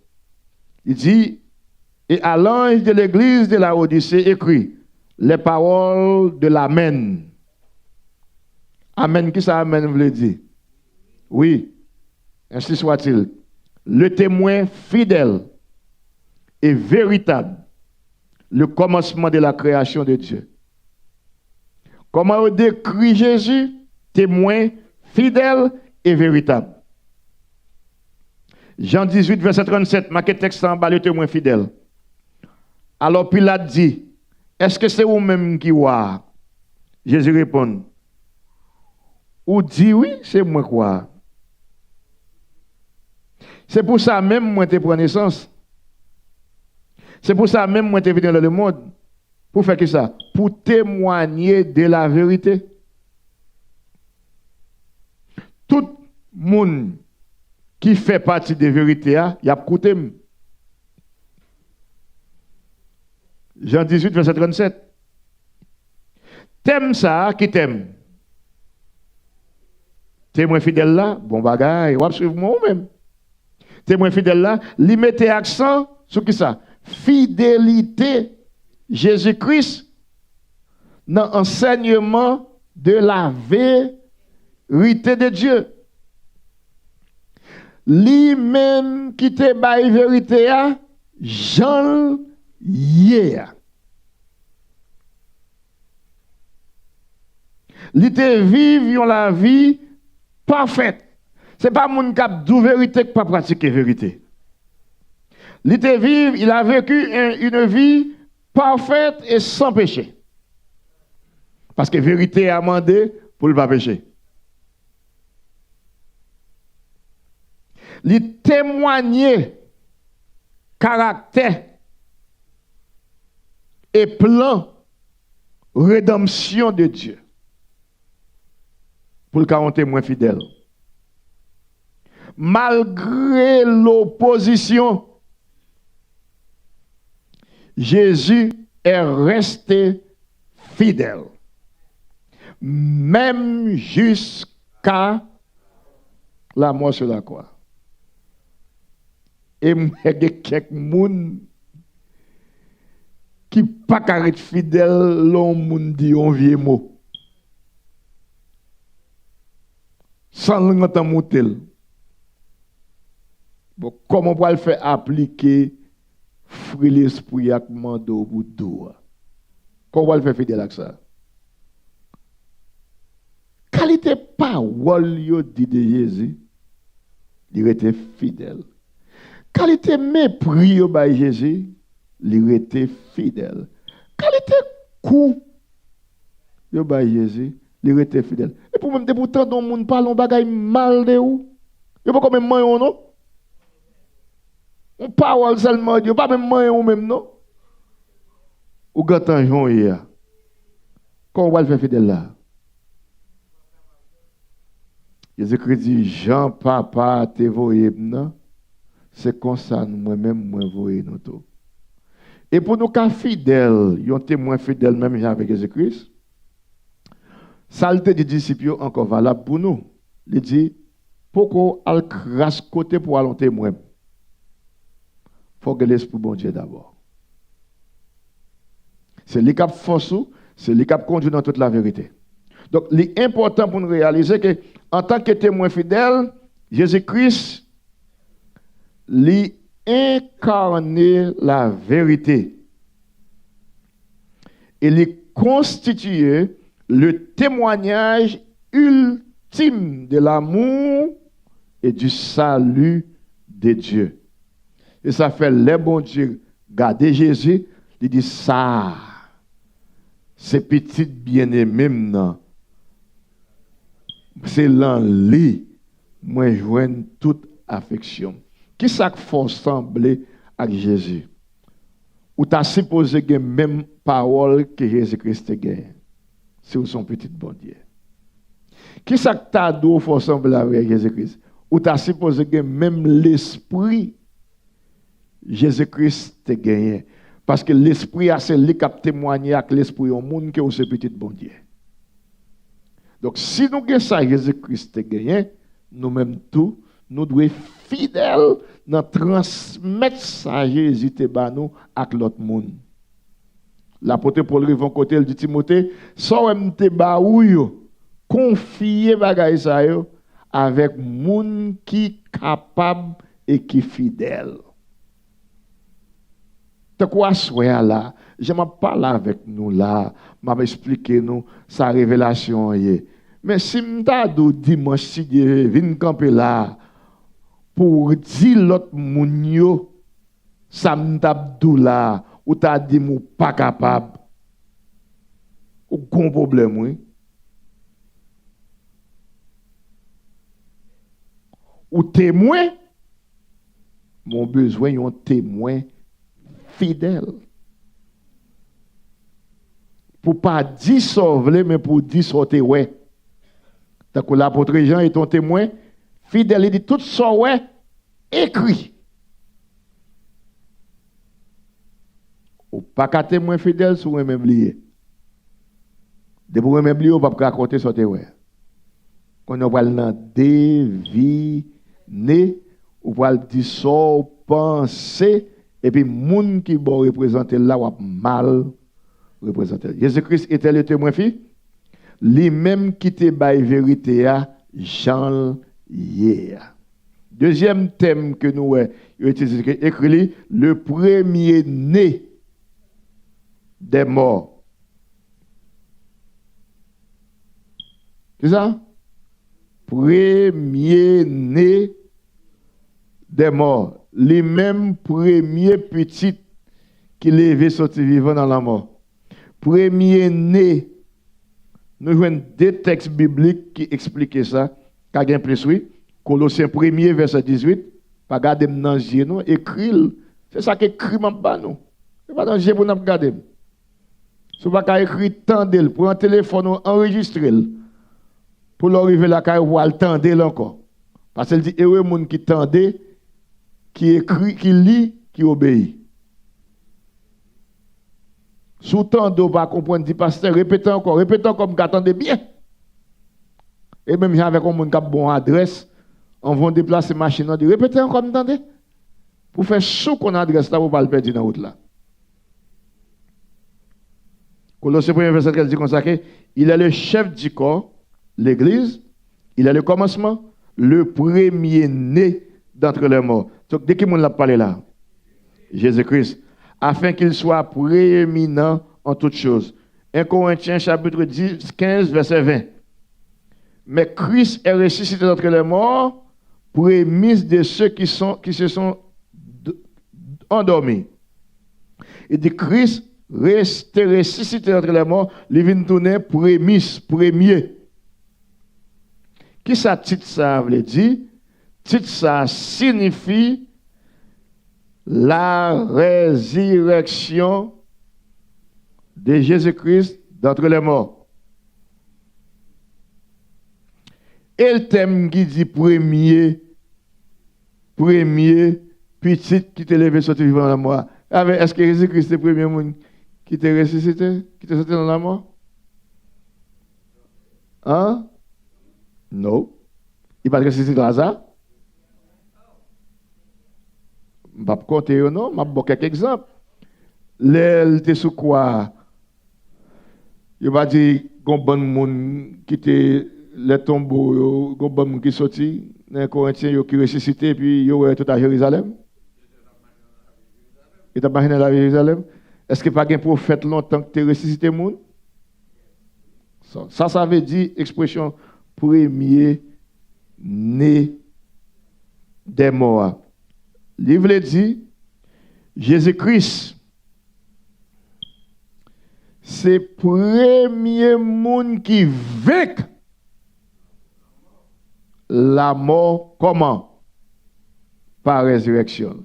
Il dit, et à l'ange de l'église de la Odyssée écrit les paroles de l'Amen. Amen, qui ça Amen veut dire? Oui, ainsi soit-il. Le témoin fidèle et véritable, le commencement de la création de Dieu. Comment on décrit Jésus? Témoin fidèle et véritable. Jean 18, verset 37, marqué texte en bas, le témoin fidèle. Alors Pilate dit, est-ce que c'est vous-même qui voyez? Jésus répond, ou dit oui, c'est moi quoi. C'est pour ça même moi te prends naissance. C'est pour ça même moi te venu dans le monde. Pour faire que ça? Pour témoigner de la vérité. Tout le monde qui fait partie de la vérité, il y a écouté. Jean 18, verset 37. T'aimes ça, qui t'aime? Témoin fidèle là, bon bagaille, ou suivre moi même. Témoin fidèle là, lui mettez accent sur qui ça? Fidélité Jésus-Christ dans l'enseignement de la vérité de Dieu. Lui-même qui te baille vérité, Jean hier. Li te vivent la vie parfaite. Ce n'est pas mon cap de vérité qui pas pratiquer vérité. Li te vivre, il a vécu une vie parfaite et sans péché. Parce que vérité a demandé pour ne pas pécher. Li témoigner caractère et plan rédemption de Dieu. Pour le cas on témoin fidèle. Malgré l'opposition, Jésus est resté fidèle. Même jusqu'à la mort sur la croix. Et il y a quelques gens qui ne sont pas fidèles, l'on dit un vieux mot. Sans l'entendre. Bon, comment on peut le faire appliquer fruit l'esprit avec mando pour dos? Comment on va le faire fidèle avec ça? Qualité parole yo dit de Jésus, il était fidèle. Qualité mépris yo by Jésus, il était fidèle. Qualité coup Yo ba Jésus, il était fidèle. Et pour même pourtant dans monde parle on bagaille mal de ou. Yo pas comme moi non. On parle seulement Dieu, pas même moi ou même non. Ou gantan jon hier. Quand on va le faire fidèle là. Jésus-Christ dit Jean papa te voyé non. C'est comme ça moi-même moi voyé nous tout. Et pour nous cas fidèles, yon témoin fidèle même avec Jésus-Christ. Saleté des disciples encore valable pour nous. Il dit pourquoi al crasse côté pour aller témoin. Faut que l'esprit bon Dieu d'abord. C'est lui qui force, c'est lui qui conduit dans toute la vérité. Donc, l'important pour nous réaliser que, en tant que témoin fidèle, Jésus-Christ, lui incarne la vérité. Il est constitué le témoignage ultime de l'amour et du salut de Dieu. Et ça fait les bons Dieu garder Jésus, il dit ça, ces petites bien-aimées, c'est l'enli, moi joigne toute affection. Qui ça faut sembler avec Jésus? Ou t'as supposé que même parole que Jésus-Christ a gagne? C'est son petit bon Dieu. Qui ça t'a d'où faut sembler avec Jésus-Christ? Ou t'as supposé que même l'esprit Jésus-Christ te gagné. Parce que l'esprit a celui qui a témoigné avec l'esprit au monde que c'est petit bon Dieu. Donc si nous avons ça, Jésus-Christ te gagné, nous-mêmes tout, nous devons être fidèles dans transmettre ça Jésus te nous avec l'autre monde. L'apôtre Paul revient côté il dit Timothée, so te ba ou yo, confier bagay ça yo avec monde qui capable et qui fidèle. De quoi soit là, je m'en parle avec nous là, m'a expliqué nous sa révélation hier. Mais si m'ta do dimanche si Dieu vient camper là pour dire l'autre moun yo ça m'ta dou là ou t'a dit mou pas capable. Ou gon problème oui. Ou témoin mon besoin yon témoin fidèle. Pour pas dire sauver, mais pour dire sauter, ouais. Donc l'apôtre Jean est ton témoin fidèle. Il dit tout ça, ouais, écrit. Ou pas qu'à témoin fidèle sur un même lié. De pour un même lié, on va pas raconter sauter, ouais. Quand on va le deviner, on va le dire ça, penser. Et puis, moun qui bon représenter là, ou mal représenter. Jésus-Christ était le témoin fi, lui-même qui te baille vérité à Jean hier. Deuxième thème que nous écrit, le premier né des morts. C'est ça? Premier né des morts. Les mêmes premiers petits qui levaient sortir vivant dans la mort. Premier né, nous jouons deux textes bibliques qui expliquent ça. Kagin plus oui. Colossiens 1er, verset 18. Pas garder dans les non, écrit. C'est ça qui écrit dans nous. C'est pas dans les pour nous regarder. Si vous pas écrit tendez pour un téléphone enregistrer pour l'arriver là quand vous le tendez encore. Parce qu'elle dit heureux monde qui tendait, qui écrit, qui lit, qui obéit. Sous tendez pas comprendre dit pasteur répétez encore comme qu'attendez bien. Et même avec un monde qui a bon adresse, on va déplacer machine on dit répétez encore m'entendez pour faire sous qu'on adresse là pour pas le perdre dans route là. Colossiens 1er verset 13 dit comme ça que il est le chef du corps, l'église, il est le commencement, le premier né d'entre les morts. Donc dès que monde l'a parlé là, Jésus-Christ, afin qu'il soit prééminent en toutes choses. 1 Corinthiens chapitre 10, 15 verset 20. Mais Christ est ressuscité d'entre les morts, prémisse de ceux qui se sont endormis. Il dit Christ Rester ressuscité entre les morts, il vient tourner premier. Qui ça titre ça veut dire? Titre ça signifie la résurrection de Jésus-Christ d'entre les morts. Et le thème qui dit premier, petit qui t'est levé sorti vivant dans la mort. Est-ce que Jésus-Christ est le premier monde qui t'est ressuscité, qui t'est sorti dans la mort? Hein? Non. Il va te ressusciter dans hasard? Je ne vais pas compter, non, je vais vous quelques exemples. L'aile était sous quoi? Il va dire qu'il y a un bon monde qui était les tombeaux, il y a un bon monde qui est sorti, les Corinthiens qui ressuscité, puis il y a tout à Jérusalem. Il t'a pas dans la Jérusalem. Est-ce qu'il n'y a pas un prophète longtemps que tu es ressuscité le monde? Ça veut dire expression premier né des morts. Le livre dit Jésus-Christ, c'est le premier monde qui vainc la mort. Comment? Par résurrection.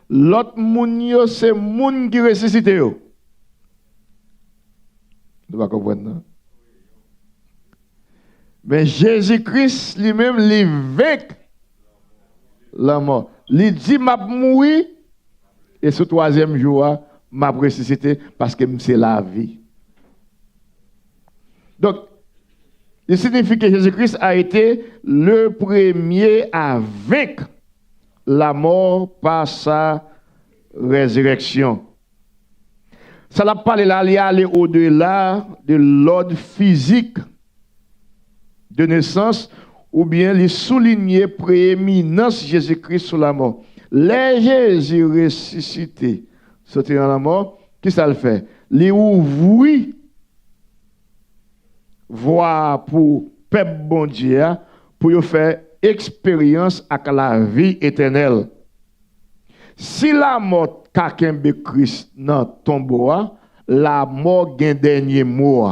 L'autre monde, c'est le monde qui ressuscite. Vous ne comprenez pas? Mais Jésus-Christ lui-même, il vainc la mort. Il dit, m'a mouru, et ce troisième jour, m'a ressuscité parce que c'est la vie. Donc, il signifie que Jésus-Christ a été le premier à vaincre la mort par sa résurrection. Ça n'a pas aller au-delà de l'ordre physique de naissance ou bien les souligner prééminence Jésus-Christ sur la mort. Les Jésus ressuscité, sorti dans la mort, qui ça le fait? Les ouvrir, voir pour peuple bon Dieu, pour faire expérience avec la vie éternelle. Si la mort kakembe Christ dans tombeau, la mort gagne dernier mot.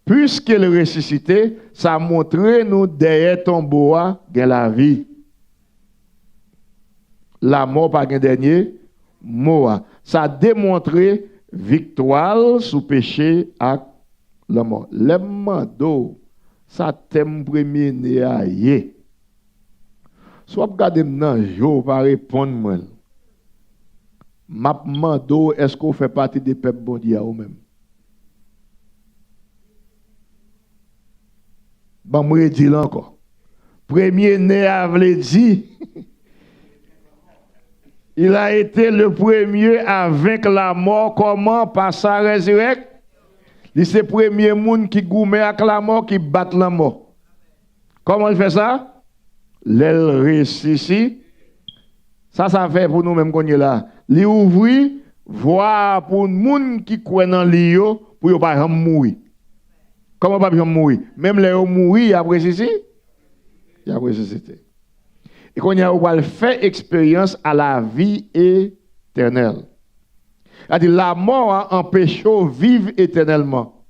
Puisqu'il est ressuscité, ça montre nous derrière tombeau gagne la vie. La mort pas gagne dernier mot. Ça démontre victoire sous péché à la mort. Le mando, ça thème premier né à yé. Soit regardez nan jo va répondre moi. M'a mando est-ce qu'on fait partie des peuples bon Dieu ou même? Bon moi dis encore. Premier né a dit il a été le premier à vaincre la mort. Comment? Par sa résurrection. C'est le premier monde qui gourmet avec la mort, qui bat la mort. Comment il fait ça? L'aile ressuscite. Ça fait pour nous-mêmes qu'on est là. Les ouvrir, voir pour le monde qui croit dans l'io, pour ne pas mourir. Comment pas mourir? Même les mourir, il a ressuscité. Il a ressuscité. Et qu'on a fait expérience à la vie éternelle. C'est-à-dire la mort a empêché de vivre éternellement.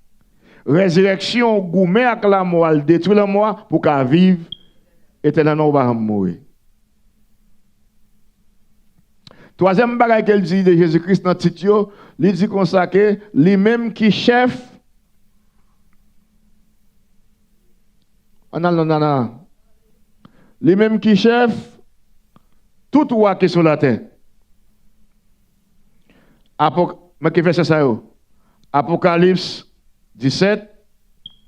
Résurrection, gourmet avec la mort, elle détruit la mort pour qu'elle vive éternellement, on va mourir. Troisième bagage qu'elle dit de Jésus-Christ dans Titio, il dit comme ça que lui-même qui chef. Non. Lui-même qui chef, tout roi qui est sur la terre. Apocalypse 17,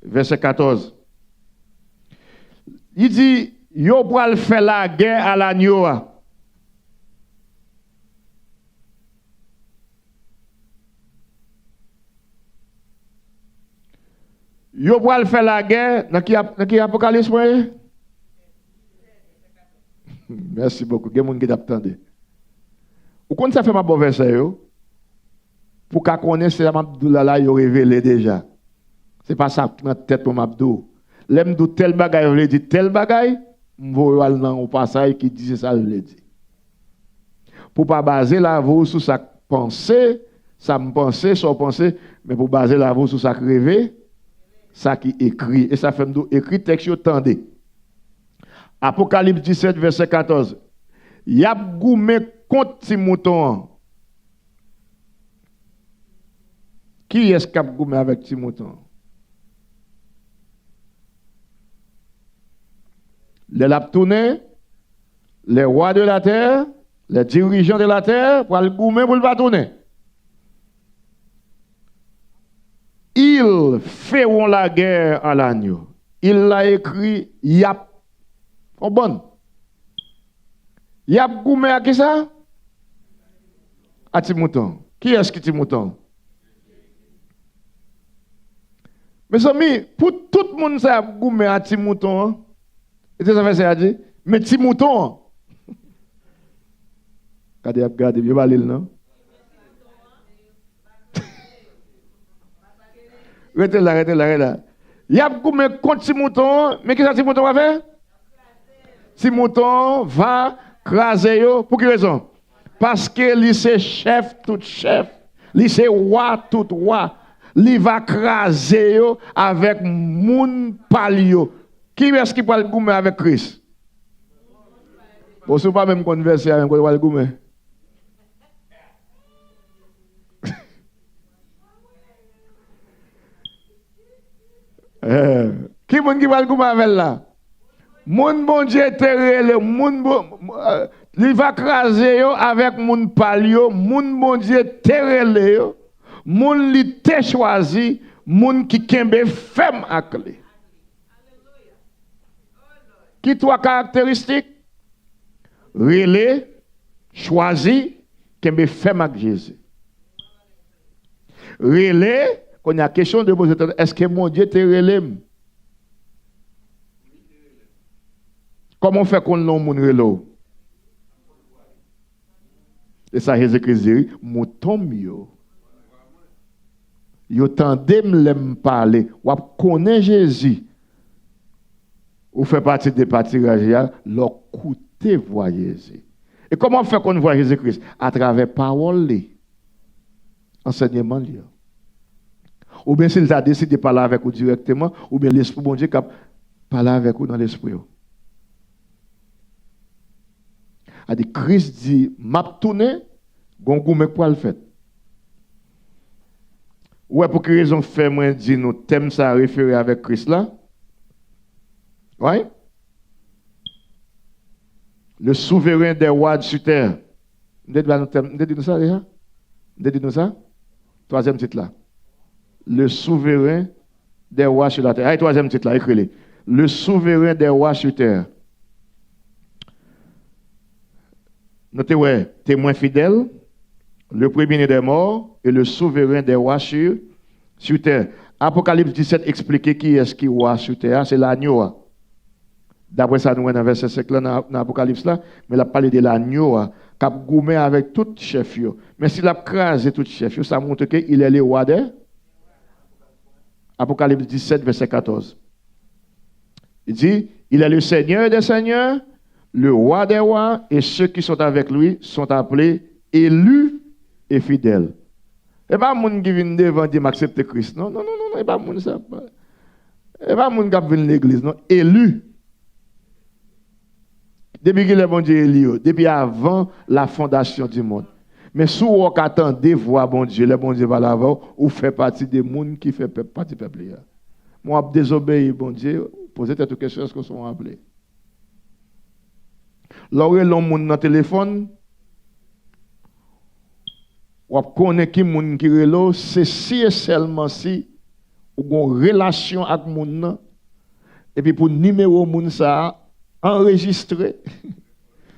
verset 14. Il dit, yo pral faire la guerre à l'agneau. Yo pral faire la guerre dans qui Apocalypse. Merci beaucoup. Il y a des gens qui t'attendent. Vous connaissez ça fait ma bonne verset pour qu'on connaisse ce que là il révélé déjà. C'est pas ça dans la tête pour m'abdou. L'aime de tel bagaille, veut dire tel bagaille, m'voye dans au passage qui dit ça veut dire. Pour pas baser la vie sur sa pensée, ça me pensait, son pensée, mais pour baser la vie sur sa rêver, ça qui écrit. Et ça fait nous écrit texte tendez. Apocalypse 17, verset 14. Y a goumé contre ti mouton. Qui est-ce qui a goumé avec ti mouton? Les lap tourné, les rois de la terre, les dirigeants de la terre, pour le goumer pour le pas tourner. Ils feront la guerre à l'agneau. Il l'a écrit, yap. Oh bon. Yap goumé à qui ça? À ti mouton. Qui est-ce qui ti mouton? Mes amis, pour tout le monde, ça a goumé à ti mouton. Et ça fait ça dit, mais ti mouton. Regardez, je vais aller là. Restez là. Il y a goumé contre ti mouton, mais qu'est-ce que ti mouton va faire? Ti mouton va craser yo. Pour quelle raison? Parce que lui c'est chef, tout chef. Lui c'est roi, tout roi. Lui va craser yo avec moun palio. Qui est-ce qui parle goumé avec Christ? Bon, ce n'est pas même converser avec le goumé. Qui est-ce qui parle goumé avec là? Moun bon Dieu terrele, il va craser yo avec moun palio, moun bon Dieu terrele yo, moun li te choisi, moun qui kembe femme ak li. Qui trois caractéristiques? Relé, choisi, kembe femme ak Jésus. Relé, quand il y a question de poser, est-ce que mon Dieu te relé? Comment on fait qu'on l'on moun relé? Et ça, Jésus-Christ dit, mouton yo. Yo tendem l'aime parler. Ou connaît Jésus. Ou fait partie des pâtirages, leur coûter voir Jésus. Et comment on fait qu'on voit Jésus-Christ? À travers parole, enseignement. Ou bien s'il a décidé de parler avec vous directement, ou bien l'Esprit bon Dieu qui parle avec vous dans l'Esprit. A dit, Christ dit, m'a tourné, gongo me quoi le fait? Ouais, pour quelle raison fait moi dit nous thème ça référé avec Christ là? Oui? Le souverain des rois sur terre. Vous dites ça déjà? Vous dites ça? Troisième titre là. Le souverain des rois sur la terre. Allez, troisième titre là, écris-le. Le souverain des rois sur terre. Notez, ouais, témoin fidèle, le premier des morts et le souverain des rois sur terre. Apocalypse 17 explique qui est-ce qui est roi sur terre, c'est l'agneau. D'après ça, nous avons dans verset 5 là, dans l'Apocalypse là, mais il a parlé de l'agneau, qui a goumé avec tout chef. Mais s'il a crasé tout chef, ça montre qu'il est le roi de Apocalypse 17, verset 14. Il dit, il est le Seigneur des seigneurs, le roi des rois, et ceux qui sont avec lui sont appelés élus et fidèles. Et pas moun qui vient devant dire m'accepter Christ. Non, et pas moun ça. Et pas moun qui vient l'église, non, élus. Depuis qu'il est bon Dieu élu, depuis avant la fondation du monde. Mais si vous attendez voir bon Dieu, le bon Dieu va l'avant, ou fait partie des monde qui fait partie du peuple. Moi, désobéir bon Dieu, posez toutes questions que sont appelés. Lorsque l'on moun dans téléphone, ou connaît qui moun qui relo, c'est si et seulement si ou une relation avec moun et puis pour numéro moun ça enregistré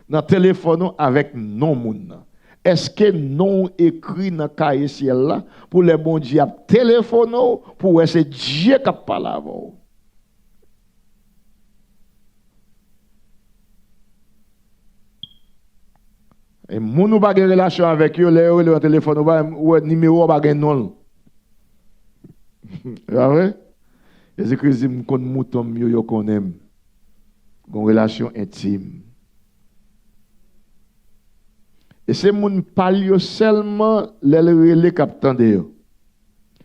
dans téléphone avec non moun. Est-ce que non écrit dans cahier ciel là pour les bon Dieu téléphone pour c'est Dieu qui parle avec vous? Et moun ou pas de relation avec eux, le téléphone ou numéro pas de non. Vrai? Jésus-Christ dit me connaît mouton mieux yo connaît. Une relation intime. Et c'est moun palio seulement les relais qui attendent.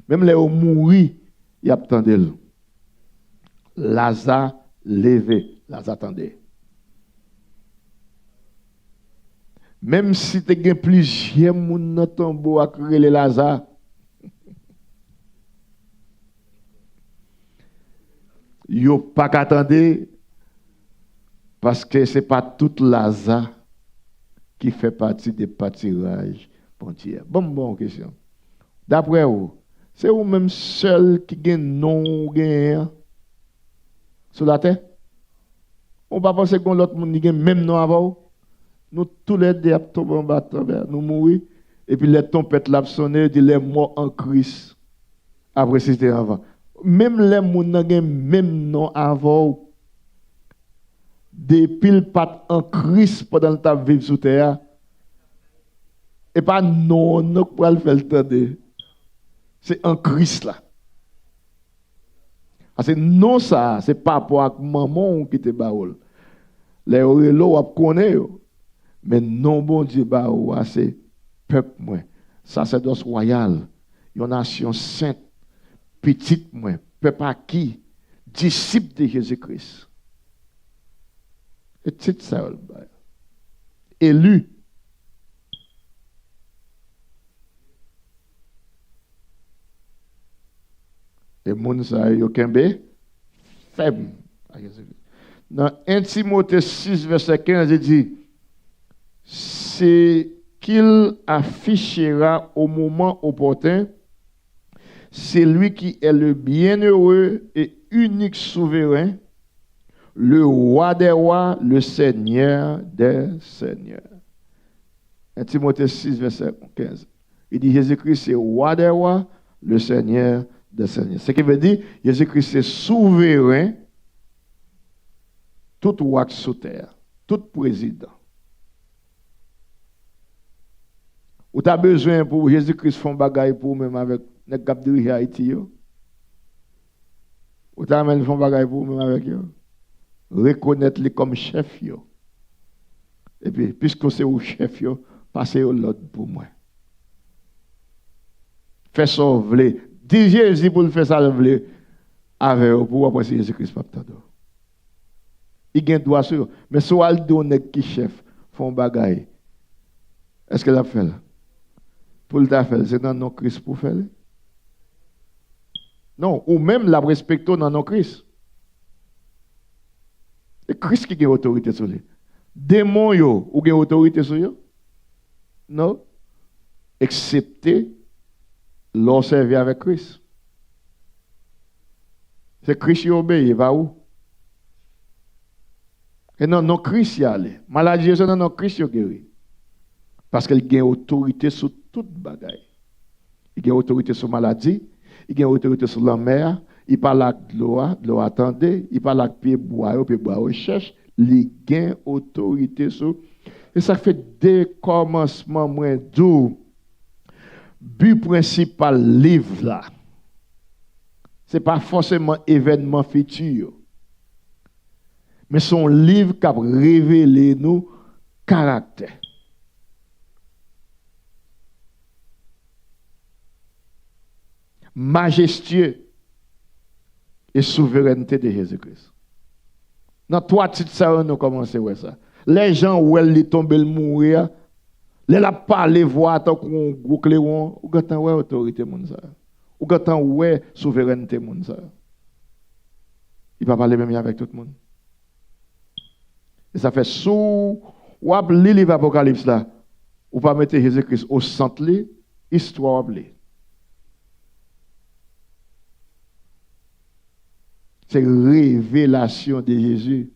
Même les mourir, ils attendent. Lazare levé, Lazare attendait. Même si tu as plusieurs moun dans ton beau à créer les Lazare, yo pas qu'attendre parce que ce n'est pas tout Lazare qui fait partie des pâtirages pontiers. Bon question. D'après vous, c'est vous même seul qui gagne non gagne sur la terre? On va penser que l'autre monde gagne même non avant. Nous tous les deux tombés en bas, nous mourir et puis les trompettes l'a sonné, dit les morts en Christ. Après c'était avant. Même les gens qui ont même nom avant, depuis le pas en Christ pendant le temps vivre sur terre, et pas non pour le faire le temps. C'est en Christ là. Parce que non ça, c'est pas pour avec maman qui te baoul. Les oreilles connaissent, mais non bon Dieu baoul, c'est peuple moi, sacerdoce royal, une nation sainte. Petite moi, peuple à qui? Disciple de Jésus-Christ. Et c'est ça, élu. Et moun sa yo kembe faible. Dans 1 Timothée 6, verset 15, il dit, c'est qu'il affichera au moment opportun. C'est lui qui est le bienheureux et unique souverain, le roi des rois, le Seigneur des seigneurs. 1 Timothée 6, verset 15. Il dit Jésus-Christ c'est roi des rois, le Seigneur des seigneurs. Ce qui veut dire Jésus-Christ c'est souverain, tout roi sur terre, tout président. Ou tu as besoin pour Jésus-Christ faire un bagage pour même avec les cap de Haïti. Ou tu as besoin de faire un bagage pour même avec eux. Reconnaître-les comme chef. Et puis, puisque c'est au chef, passez au l'autre pour moi. Fais ça, vous voulez. Dis Jésus pour le faire ça, vous voulez. Avec vous, pour après Jésus-Christ, pas de il a un droit sur eux. Mais si vous donner qui chef, font bagaille. Est-ce qu'elle a fait là? Pour le faire, c'est dans nos Christ pour faire. Non, ou même la respecter dans nos Christ. C'est Christ qui a autorité sur lui. Démon yo, ou a autorité sur lui? Non. Excepté l'on servir avec Christ. C'est Christ qui obéit, il va où? Et non, Christ y allait. Maladie, c'est non, Christ y guéri. Parce qu'il a autorité sur toute bagaille. Il a autorité sur maladie, il a autorité sur la mer, il parle avec l'eau attendait, il parle avec pied bois cherche, il a autorité sur. Et ça fait des commencements moins doux. But principal livre là. Ce n'est pas forcément événement futur. Mais son livre qui a révélé nous caractère. Majestueux et souveraineté de Jésus-Christ. Dans trois titres, ça, nous commençons à ça. Les gens où ils tombent, ils mourir, les la parler, voir tant qu'on gros cléon, ou quand ouais autorité moun ça. Ou quand ouais souveraineté moun ça. Il va parler même avec tout le monde. Et ça fait sous ou ap li livre Apocalypse là, ou pas mettre Jésus-Christ au centre li, histoire li. C'est révélation de Jésus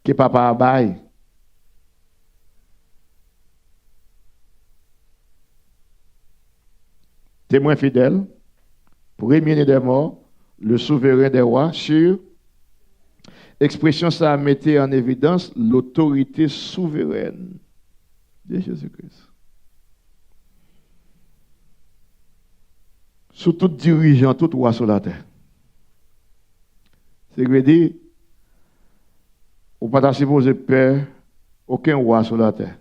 que papa a bail. Témoin fidèle, premier des morts, le souverain des rois, sur expression ça a mettait en évidence l'autorité souveraine de Jésus-Christ. Sur tout dirigeant, tout roi sur la terre. C'est que veut dire, on ne peut pas supposer peur aucun roi sur la terre.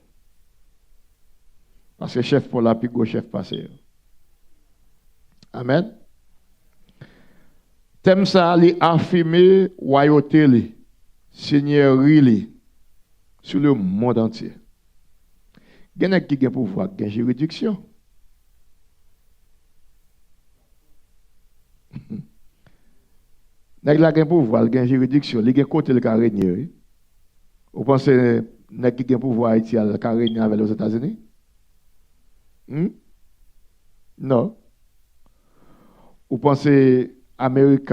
Parce que chef pour la, puis go chef passé. Amen. Thème ça, li affirmer royauté li, seigneurie li, sur le monde entier. Il y a qui a pouvoir, qui a juridiction. Nèg la gen pouvoir, gen juridiction, li gen côté le ka régner. Vous pensez nèg qui gen pouvoir Haïti al ka régner avec les États-Unis? Non. Vous pensez Amérique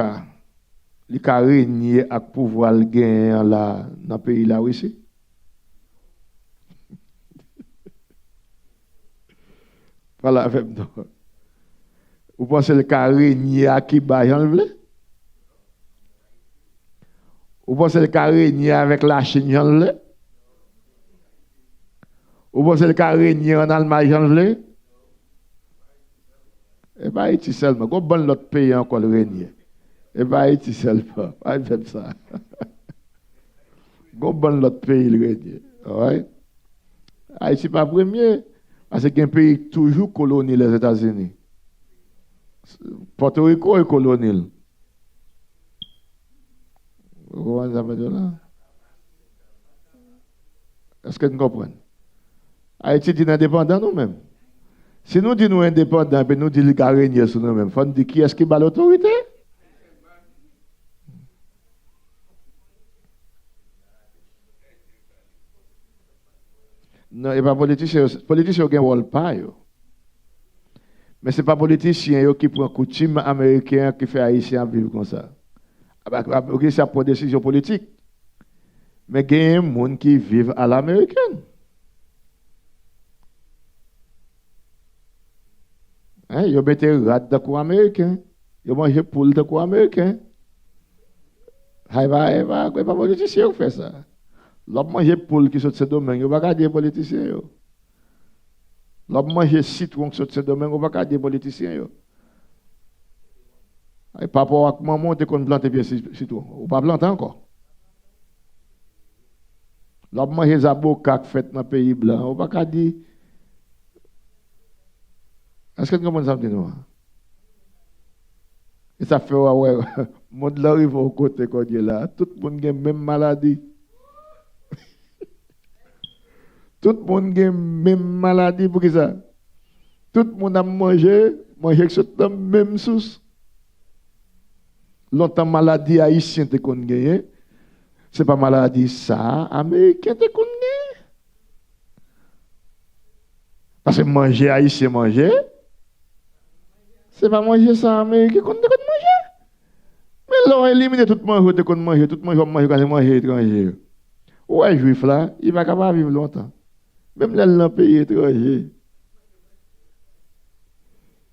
li ka régner ak pouvoir gen là dans pays là aussi? Voilà avec nous. Vous pensez le ka régner à qui ba Jean vle? Vous pensez le ka régner avec la Chine Jean vle? Vous pensez le ka régner en Allemagne Jean vle? Et pas Haïti seulement, go bon l'autre pays encore le régner. Et pas Haïti seulement, pas faire ça. Go bon l'autre pays le régner. Ouais. Haïti pas premier parce que un pays toujours colonie les États-Unis. Porto Rico est colonie. Vous comprenez là? Est-ce que vous comprenez? Haïti dit indépendant nous-mêmes. Si nous disons indépendants, puis nous disons qu'il régner sur nous-mêmes, il faut nous dire qui est-ce qui bat l'autorité? Non, et pas politicien. Politicien qui a un rôle pas. Mais ce n'est pas politicien qui prend coutume américain qui fait haïtien vivre comme ça. Ok, ça prend décision politique. Mais il y a des gens qui vivent à l'américaine. Ils mettent rat de quoi américain. Ils mangent poule de quoi américain. Il va pas politicien qui fait ça. L'homme mange poule qui sort de ce domaine, il va pas garder politicien. L'homme mange citron qui sort de ce domaine, il va pas garder politicien. Et papa avec maman, tu qu'on plante bien citron. Ou pas planter encore. L'homme mange des avocats qui fait dans le pays blanc, il va pas garder. Est-ce que tu comprends ça? Et ça fait, ouais, le monde là arrive au côté quand il est là. Tout le monde a la même maladie. Tout le monde a la même maladie pour ça. Tout le monde a mangé avec la même sauce. Longtemps, maladie haïtienne te qu'on gagne. Ce n'est pas maladie ça, américain te qu'on gagne. Parce que manger haïtien, manger. C'est pas manger ça, américain qu'on te manger. Mais là, on élimine tout le monde te qu'on manger, tout le monde manger quand manger étranger. Ouais, juif là, il va pas vivre longtemps. Même là, dans le pays étranger.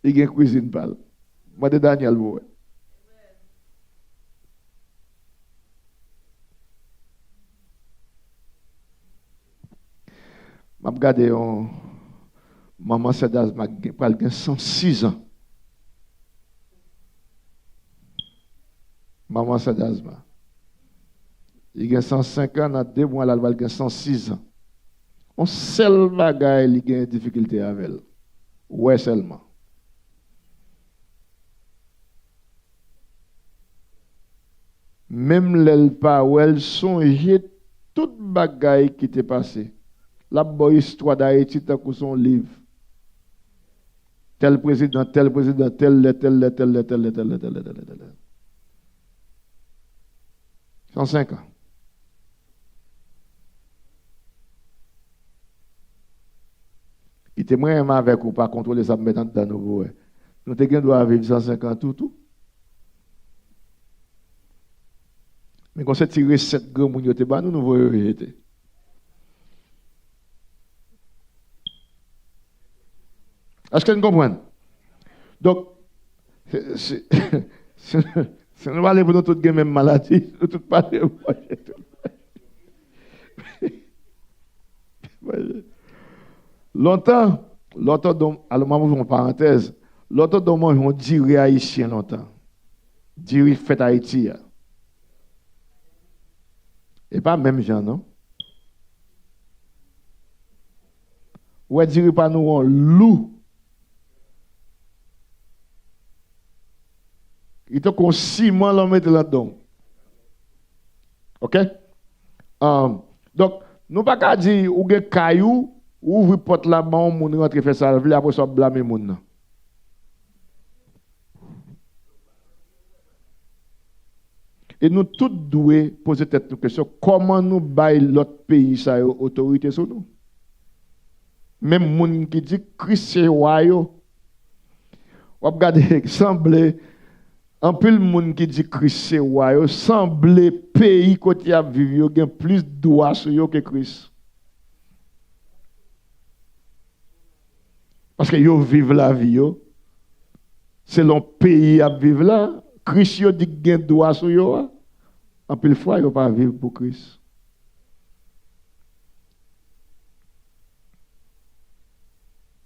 Il y a une cuisine pâle. Moi, de Daniel Boué. Je regarde maman Sedazma, elle a 106 ans. Maman Sedazma. Il a 105 ans, dans 2 mois, elle a 106 ans. On seul bagaille, il a une difficulté avec elle. Ouais, seulement. Même l'elle pas, elle songeait toute bagaille qui t'est passé. La bonne histoire d'Haïti, tant que son livre. Tel président, tel, 105 ans. Il était moins avec ou pas contrôler ça, mettre dans nos nous devons vivre 150 tout. Mais quand c'est tiré 7 grammes, nous voyons réalité. Est-ce que vous comprenez? Donc, si nous parlons pour nous toutes les mêmes maladies, nous toutes parlons pour longtemps, alors moi, je parenthèse, longtemps, moi, on dirait haïtien longtemps. Dirait fait Haïti. Et pas même gens, non? Ouais, dirait pas nous un loup. Il te qu'on ciment l'on mette là-dedans. OK? Donc, nous pas qu'à dire ou gen caillou, ouvre porte là-bas, moun rentre faire ça, après ça blâmer moun. Et nous tous doués poser tête nous question comment nous bail l'autre pays ça autorité sur nous. Même moun qui dit Christ c'est roi yo. On regarder semblait en pile moun qui dit Christ c'est roi yo semblait pays côté a vivre yo gen plus droit sur yo que Christ. Parce que yo vivent la vie yo. Selon pays à vivre là, Christ yo dit gen droit sur yo. En pile fois yo pas vivre pour Christ.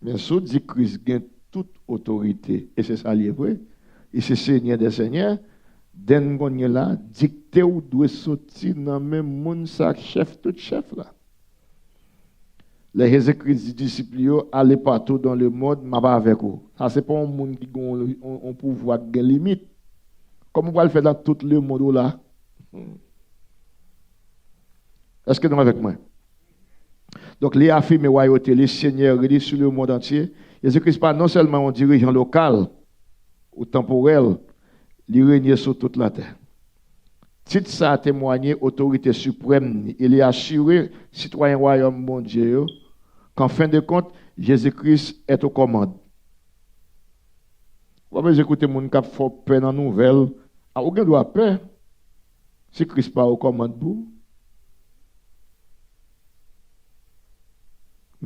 Mais si dit Christ gagne toute autorité, et c'est ça vrai, et c'est Seigneur des Seigneurs, den gonye là, dicté ou doit sortir dans même monde ça chef tout chef là. Les Jésus-Christ dit disciples aller partout dans le monde, m'a pas avec vous. Ça c'est pas un monde qui on pouvoir gain limite. Comme on va le faire dans tout le monde là. Est-ce que vous êtes avec moi? Donc, les affirmes royauté, les seigneurs sur le monde entier. Jésus-Christ pas non seulement un dirigeant local ou temporel, il règne sur toute la terre. Titre ça a témoigné autorité suprême. Il est assuré, citoyen royaume mon Dieu, qu'en fin de compte, Jésus-Christ est aux commandes. Vous pouvez écouter mon cap fort peine en nouvelle. Ah, aucun doit peur. Si Christ pas aux commandes pour.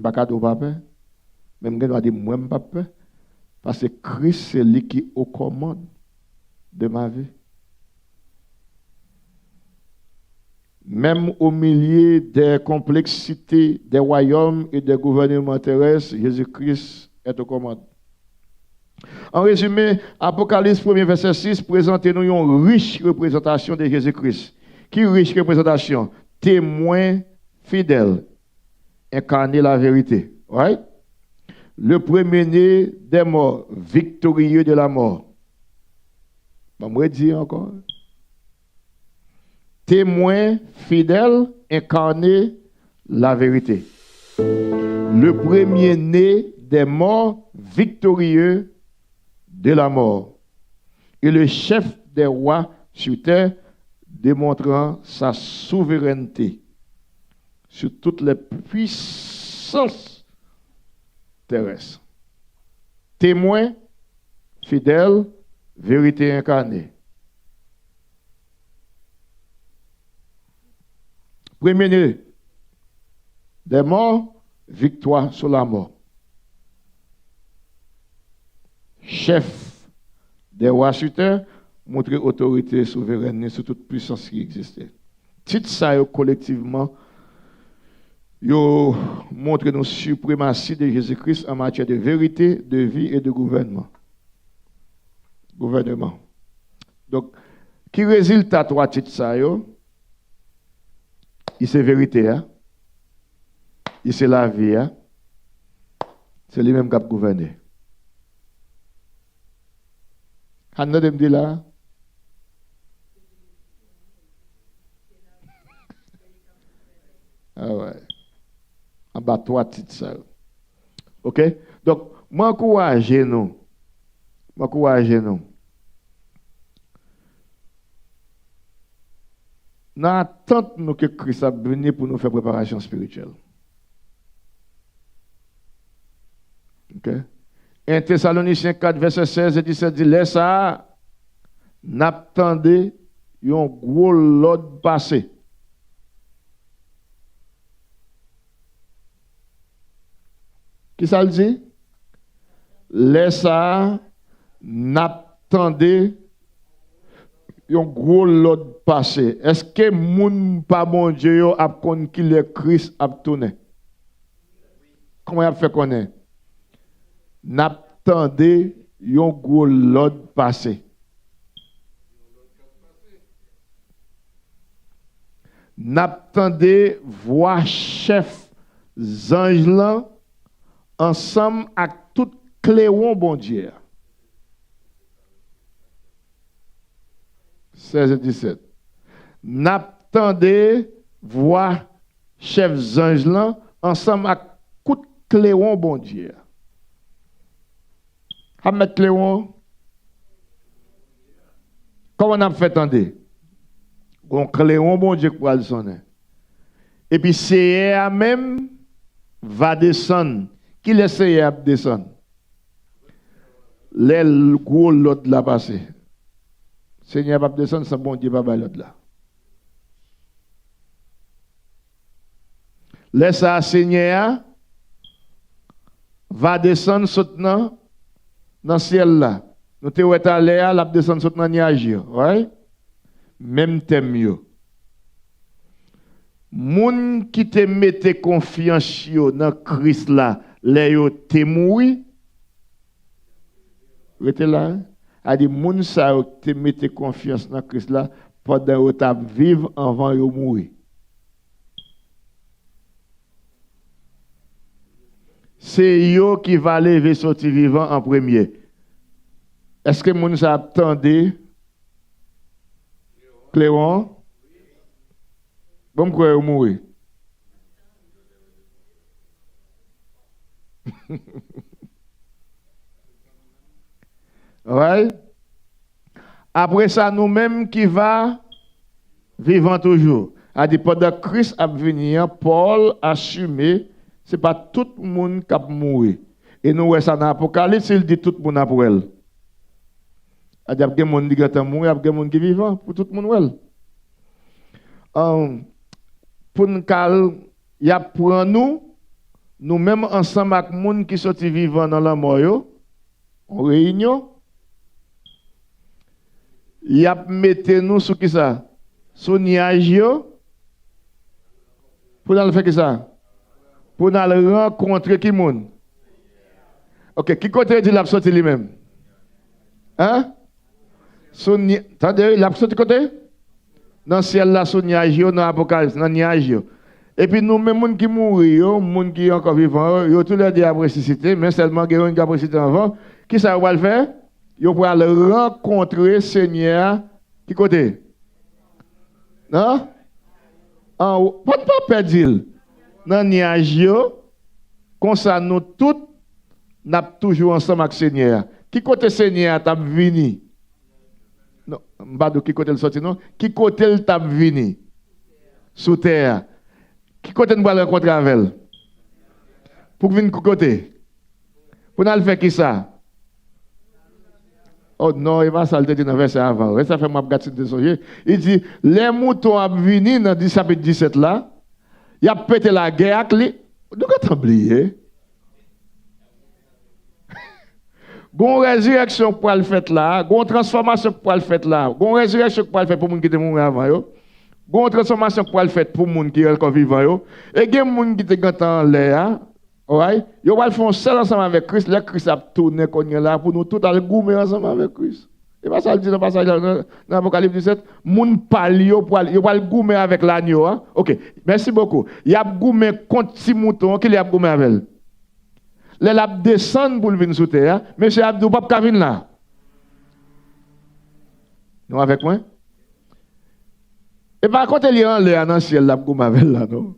Pas cadeau pas peur. Même quelqu'un doit dire moi pas peur. Parce que Christ c'est lui qui est aux commandes de ma vie. Même au milieu des complexités des royaumes et des gouvernements terrestres, Jésus-Christ est aux commandes. En résumé, Apocalypse 1 verset 6 présente nous une riche représentation de Jésus-Christ. Qui riche représentation? Témoin fidèle, incarner la vérité. Right? Le premier-né des morts, victorieux de la mort. Je vais dire encore. Témoin fidèle, incarner la vérité. Le premier-né des morts, victorieux de la mort. Et le chef des rois sur terre, démontrant sa souveraineté sur toutes les puissances terrestres. Témoin, fidèle, vérité incarnée. Premier-né des morts, victoire sur la mort. Chef des rois sur terre, montrer autorité souveraine sur toute puissance qui existait. Titre ça collectivement, yo montre nos suprématie de Jésus-Christ en matière de vérité, de vie et de gouvernement. Gouvernement. Donc, qui résultat trois titres ça yo? Il c'est vérité, hein? Il c'est la vie, hein? C'est lui-même qui a gouverné. Anna de me dire là. Ah ouais. En bas, trois titres ça. OK? Donc, moi, encouragez nous. Nous attendons que Christ a venu pour nous faire préparation spirituelle. OK? 1 Thessaloniciens 4, verset 16 et 17 dit, laisse ça, n'attendez un gros lot passé. Qui ça le dit? Laisse ça, n'attendez un gros lot passé. Est-ce que moun pas bon Dieu a connu qui le Christ a tourné? Comment il a fait connaître? N'attendez un gros lot passé. N'attendez voir chef ange là ensemble avec tout cléon bon Dieu. 16 et 17. N'attendez voir chef ange là ensemble avec tout cléon bon Dieu. Ahmed Cléon, comment on a fait attendre? On Cléon bon Dieu pour aller sonner. Et puis c'est même va descendre. Qui laisse descendre? Les gros l'autre là passé. Seigneur va descendre, c'est bon Dieu va pas l'autre là. Laisse ça Seigneur va descendre soutenant dans le ciel là. Nous te oué à l'air, la descendre soutenant dans nuage, ouais? Même thème yo. Moun qui te mette confiance dans Christ là, les yo te mouri. Rete là, a dit moun sa yo te mette confiance dans Christ là pendant yo t'a vivre avant yo mourir. C'est yo qui va lever sortir vivant en premier. Est-ce que moun sa attendé Cléon? Bon quoi yo mourir. Ouais. Après ça, nous-mêmes qui va vivant toujours. A dit pendant Christ a venir, Paul assumé, c'est pas tout le monde qui a mouru. Et nous voyons ça dans l'Apocalypse, il dit tout le monde pour elle. A dit il y a des gens qui sont morts, il y a des gens qui vivent pour tout le monde. Pour nous, il y a pour nous-mêmes ensemble avec les gens qui sont vivants dans la mort, en réunion. Il y a mettre nous sur qui ça? Sur nuage pour nous faire qui ça? Pour nous rencontrer qui monde? OK, qui côté dit l'a sorti lui-même? Hein? Attendez, il a sorti côté? Dans le ciel là, sur nuage dans l'Apocalypse, dans nuage. Et puis nous même gens qui mourent, gens qui sont encore vivants, ils ont tous les dit à ressusciter, mais seulement qui ont ressuscité avant, qui ça va le faire? Ils vont le rencontrer Seigneur qui côté? Non? En haut. Pas perdre. Dans le nuage, comme ça nous tous, nous sommes toujours ensemble avec Seigneur. Qui côté Seigneur t'a venu? Non, pas de qui côté le sorti, non? Qui côté le t'a venu? Sous terre. Qui côté nous allons rencontrer avec elle? Pour venir de côté? Pour nous faire qui ça? Oh non, il va salter dans le verset avant. Ça fait moi gâter de songer. Il dit, les moutons ont venu dans le chapitre 17 là. Il a pété la guerre avec lui. Nous avons oublié. Gon résurrection pour le faire là, gon transformation pour le faire là, gon résurrection pour le faire pour les gens qui étaient morts avant yo. Gon transformation pour le faire pour les gens qui sont encore vivants yo. Et gen moun qui étaient en l'air. Ouais, yo va le faire seul ensemble avec Christ, le Christ a tourné comme là pour nous tous aller goumer ensemble avec Christ. Et pas ça le dit dans passage dans l'Apocalypse 17, moun parle yo va le goumer avec l'agneau hein. OK, merci beaucoup. Il a goumer contre petit mouton qu'il a goumer avec elle. Les l'a descendre pour venir sous terre, monsieur Abdou pas ka venir là. Non avec moi. Et par contre il est en l'air dans le ciel là goumer avec là non.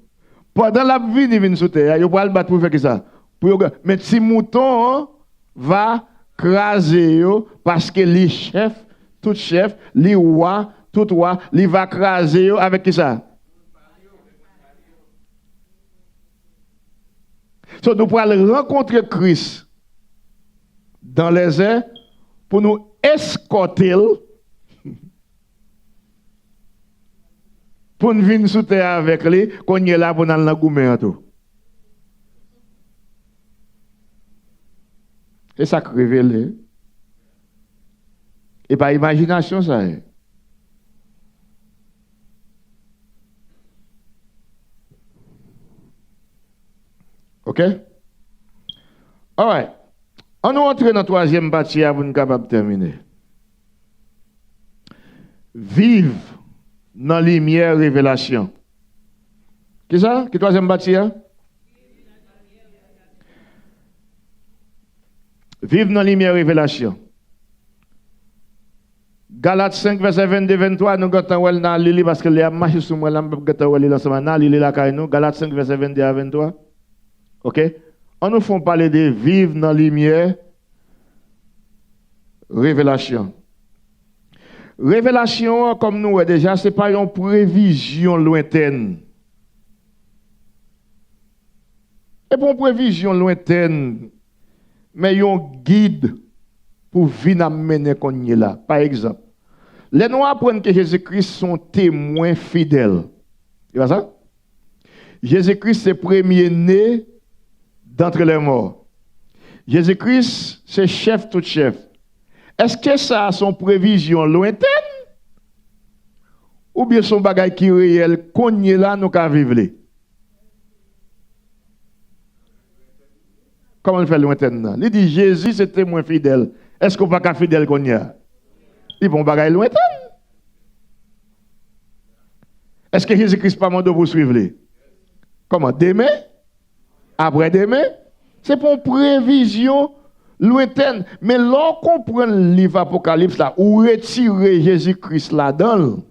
Pendant la vie, il vient sous terre, il va le battre pour faire ça. Mais si mouton va craser parce que les chefs, tout chef, les rois, tout roi, il va craser avec qui ça? So, nous pourrons rencontrer Christ dans les airs pour nous escorter pour nous venir sous terre avec lui, qu'on est là pour nous la goumer tout. C'est ça qui révèle. Et par imagination, ça est. OK? All right. On nous entre dans la troisième partie pour nous capable de terminer. Vive dans la lumière révélation. Qui ça? Qui troisième partie? Vive dans la lumière révélation. Galates 5, verset 22-23, nous avons dans l'île parce que les a marché sur moi, nous avons l'île ensemble, dans l'île là, nous. Galates 5, verset 22 à 23. OK? On nous fait parler de vivre dans la lumière révélation. Révélation, comme nous déjà, ce n'est pas une prévision lointaine. Et pour une prévision lointaine, mais un guide pour venir amener qu'on y est là. Par exemple, les Noirs apprennent que Jésus-Christ sont témoins fidèles. Tu vois ça? Jésus-Christ, c'est premier né d'entre les morts. Jésus-Christ, c'est chef tout chef. Est-ce que ça a son prévision lointaine? Ou bien son bagage qui est réel, qu'on y est là, nous qu'à vivre? Comment on fait lointaine? Il dit Jésus, c'est témoin fidèle. Est-ce qu'on va pas fidèle qu'on y a? Il bon bagage lointaine. Est-ce que Jésus-Christ pas mandé vous suivre? Comment? Demain? Après demain? C'est pour une prévision lointaine. Mais lorsqu'on prend le livre Apocalypse là, ou retirer Jésus-Christ là-dedans,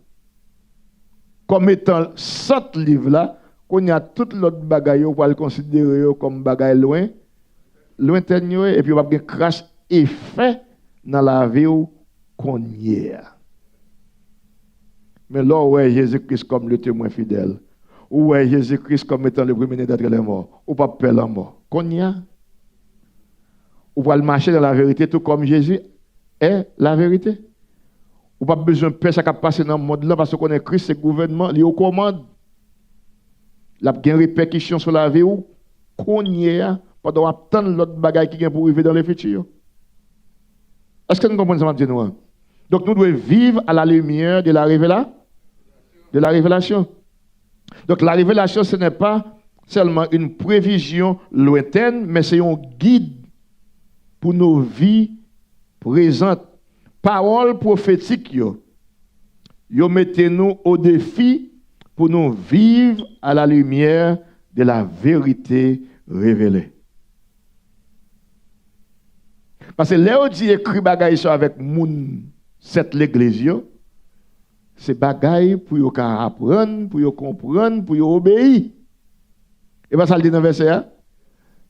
comme étant cet livre là, qu'on y a tout l'autre bagaille pour le considérer comme bagaille lointaine, et puis on va avoir un crash effet dans la vie qu'on y est. Mais là, ouais, Jésus-Christ comme le témoin fidèle. Ou ouais, Jésus-Christ comme étant le premier d'être les morts. Ou pas peur la mort. Qu'on y a. Ou va marcher dans la vérité tout comme Jésus est la vérité. Ou pas besoin de peur ça qui passe dans le monde là parce qu'on est Christ, c'est gouvernement, il est aux commandes. Il y a une répercussion sur la vie ou qu'on y est pendant attendre l'autre bagaille qui vient pour arriver dans le futur. Est-ce que nous comprenons ça, nous? Donc nous devons vivre à la lumière de la révélation. Donc la révélation, ce n'est pas seulement une prévision lointaine, mais c'est un guide pour nos vies présentes. Parole prophétique, yo mettez-nous au défi pour nous vivre à la lumière de la vérité révélée. Parce que Léo dit écrit bagaille avec moun cette l'église, c'est bagaille pour yo apprendre, pour yo comprendre, pour yo obéir. Et pas ça le dit dans le verset, hein?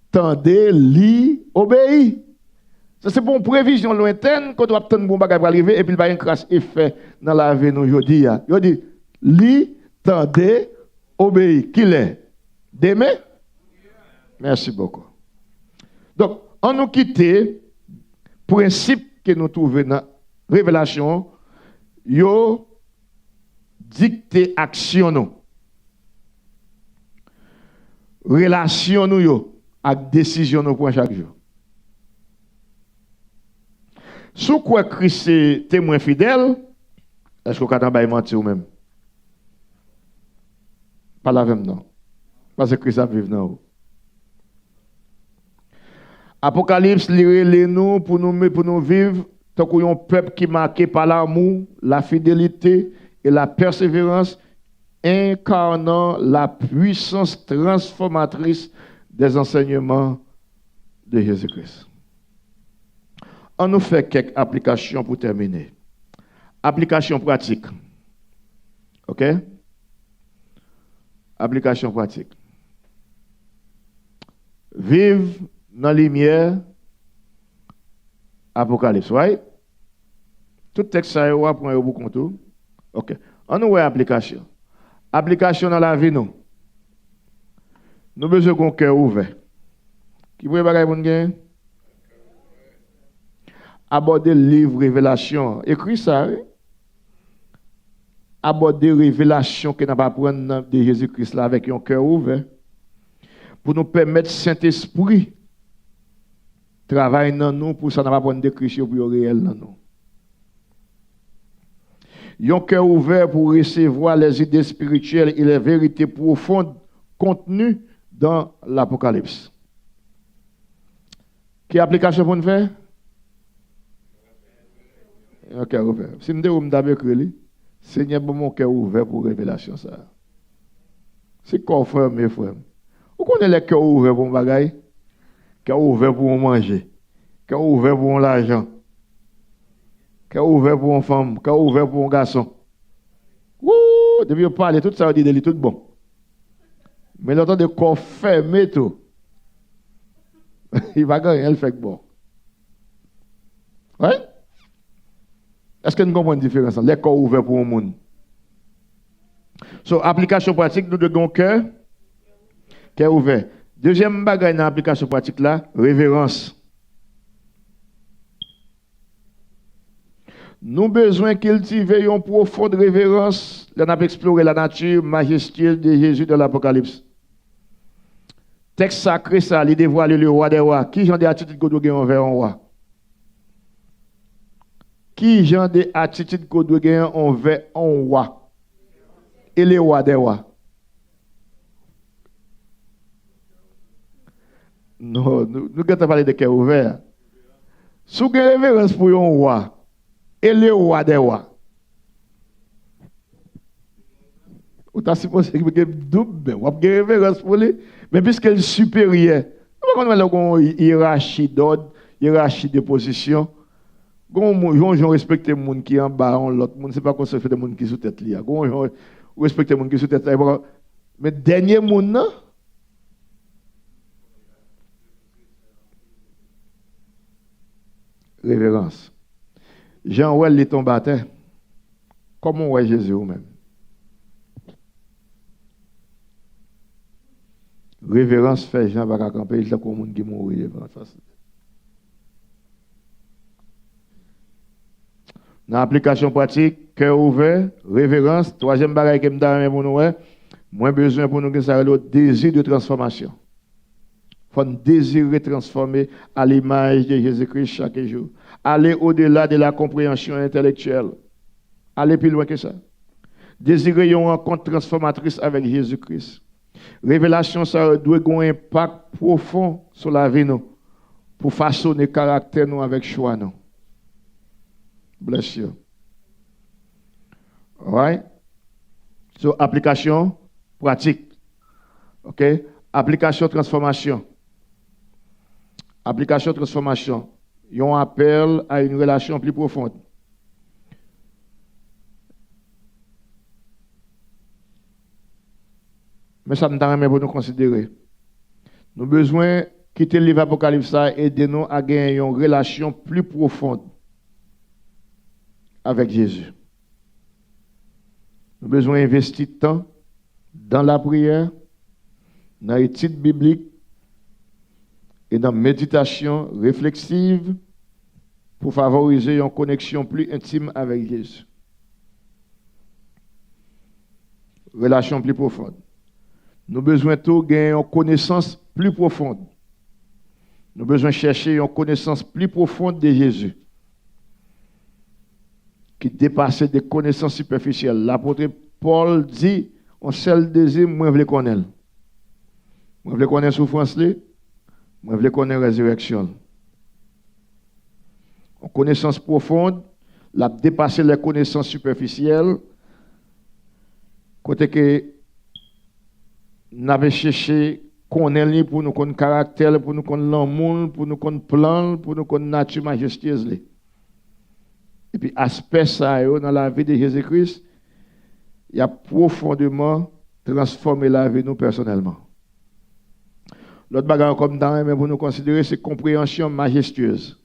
Tendez, lit, obéir. Ça c'est pour une prévision lointaine qu'on doit attendre bon bagage pour arriver et puis il va y avoir un crash effet dans la vie nous aujourd'hui. Il dit lit, tendez, obéir. Qui l'est? Demain? Merci beaucoup. Donc, on nous quitte principe que nous trouvons dans la révélation, yo dicter action nous. Relation nous yo avec décision nous pour chaque jour. Sous quoi Christ est témoin fidèle, est-ce qu'on a mentir ou même? Pas la même non. Parce que Christ a vécu dans. Apocalypse, lirez-les-nous pour nous vivre tant qu'on un peuple qui est marqué par l'amour, la fidélité et la persévérance, incarnant la puissance transformatrice des enseignements de Jésus-Christ. On nous fait quelques applications pour terminer. Application pratique. OK? Application pratique. Vive dans la lumière Apocalypse, right? Tout texte ça est pour un bout contour. OK. On nous voit application. Application dans la vie nous. Nous besoin d'un cœur ouvert. Qui veut bagaille pour nous? Aborder le livre Révélation. Écris ça. Oui? Aborder Révélation que nous pas prendre de Jésus-Christ là avec un cœur ouvert. Pour nous permettre Saint-Esprit travailler dans nous pour ça nous pas prendre de Christ pour réel dans nous. Un cœur ouvert pour recevoir les idées spirituelles et les vérités profondes contenues dans l'Apocalypse. Quelle application pour nous faire? Un cœur ouvert. Si nous devons écrire, Seigneur, mon cœur ouvert pour révélation ça. C'est confirme, mes frères. Vous connaissez les cœurs ouverts pour bagaille? Cœur ouvert pour manger. Cœur ouvert pour l'argent. Cœur ouvert pour une femme. Cœur ouvert pour un garçon. Ouh, depuis on parle, tout ça, on dit de lui, tout bon. Mais l'autre de corps fermé, tout. Il va gagner, elle fait bon. Ouais? Est-ce que nous comprenons la différence? Les corps ouverts pour le monde. So, application pratique, nous devons cœur ouvert. Deuxième bagage dans l'application pratique là, révérence. Nous avons besoin de cultiver une profonde révérence. Nous avons exploré la nature majestueuse de Jésus dans l'Apocalypse. Texte sacré, ça, il dévoile le roi des rois. Qui j'en des attitudes que nous avons envers un roi? Qui j'en des attitudes que nous avons envers un roi? Et les rois des rois. Non, nous avons parlé de cœur ouvert. Si vous avez révérence pour un roi, et le roi des rois. Vous avez supposé que vous avez double, vous avez révérence pour lui, mais puisqu'il est supérieur, vous avez une hiérarchie d'ordre, hiérarchie de position. Vous respectez les gens qui sont en bas, l'autre monde, ce n'est pas qu'on se fait des gens qui sont sous tête. Vous respectez les gens qui sont sous tête. Mais dernier monde, non? Révérence. Jean Ouel est tombé à terre. Comment on Jésus même? Révérence fait Jean va camper, il y a comme monde qui mourit devant face. Dans l'application pratique, cœur ouvert, révérence, troisième bagage que me donne pour nous, moins besoin pour nous que ça le désir de transformation. Faut désirer transformer à l'image de Jésus-Christ chaque jour. Aller au-delà de la compréhension intellectuelle. Aller plus loin que ça. Désirer une rencontre transformatrice avec Jésus-Christ. Révélation, ça doit avoir un impact profond sur la vie nous, pour façonner le caractère nous avec choix nous. Bless you. All right? So, application pratique. OK? Application transformation. Application transformation. Ils ont appel à une relation plus profonde. Mais ça nous permet pour nous considérer. Nous avons besoin de quitter le livre Apocalypse et aider nous à gagner une relation plus profonde avec Jésus. Nous avons besoin d'investir temps dans la prière, dans l'étude biblique et dans la méditation réflexive pour favoriser une connexion plus intime avec Jésus. Relation plus profonde. Nous avons besoin de gagner une connaissance plus profonde. Nous avons besoin de chercher une connaissance plus profonde de Jésus qui dépasse des connaissances superficielles. L'apôtre Paul dit, on seul désir, moi je veux connaître. Moi je veux connaître la souffrance, moi je veux connaître la résurrection. Une connaissance profonde, la dépasser les connaissances superficielles, côté que nous avons cherché connaître pour nous connaître caractère, pour nous connaître l'amour, pour nous connaître plan, pour nous connaître nature majestueuse. Et puis, aspect ça, dans la vie de Jésus-Christ, il a profondément transformé la vie de nous personnellement. L'autre bagage comme dans mais pour nous considérer, c'est compréhension majestueuse.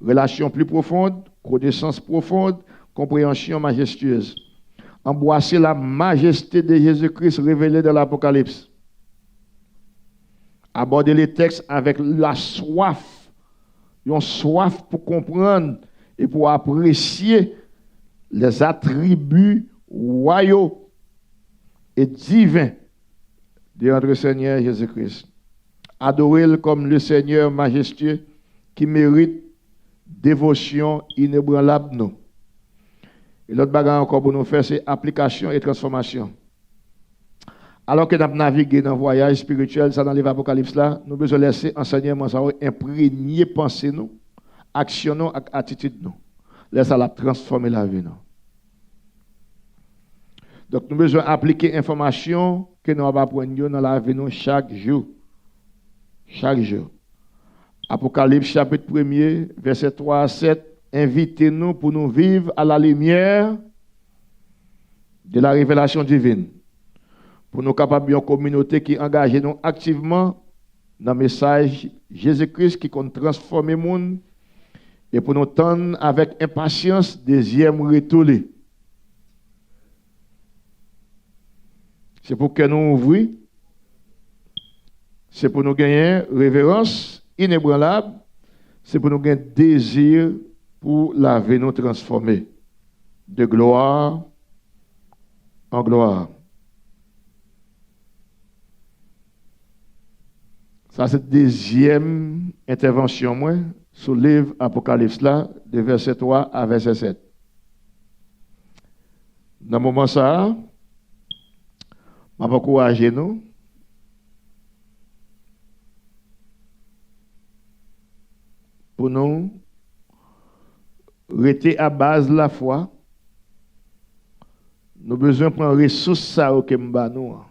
Relation plus profonde, connaissance profonde, compréhension majestueuse. Embrasser la majesté de Jésus-Christ révélée dans l'Apocalypse. Aborder les textes avec la soif. Une soif pour comprendre et pour apprécier les attributs royaux et divins de notre Seigneur Jésus-Christ. Adorer-le comme le Seigneur majestueux qui mérite dévotion inébranlable nous. Et l'autre bagage encore pour nous faire, c'est application et transformation. Alors que nous naviguons dans le voyage spirituel, ça dans l'Apocalypse là, nous devons laisser enseignement ça imprégner pensée nous, action nous, attitude nous. Laisse ça la transformer la vie nous. Donc nous devons appliquer information que nous allons apprendre dans la vie nous chaque jour. Chaque jour. Apocalypse chapitre 1er, verset 3 à 7. Invitez-nous pour nous vivre à la lumière de la révélation divine. Pour nous capables d'une communauté qui engage nous activement dans le message Jésus-Christ qui compte transformer le monde et pour nous tendre avec impatience deuxième retour. C'est pour que nous ouvrions, c'est pour nous gagner révérence inébranlable, c'est pour nous gagner désir pour laver nous transformer de gloire en gloire. Ça, c'est la deuxième intervention, moi, sur le livre Apocalypse, là, de verset 3 à verset 7. Dans le moment ça, je vais encourager nous. Pour nous, rester à base de la foi, nous avons besoin de prendre ressources ça que nous avons,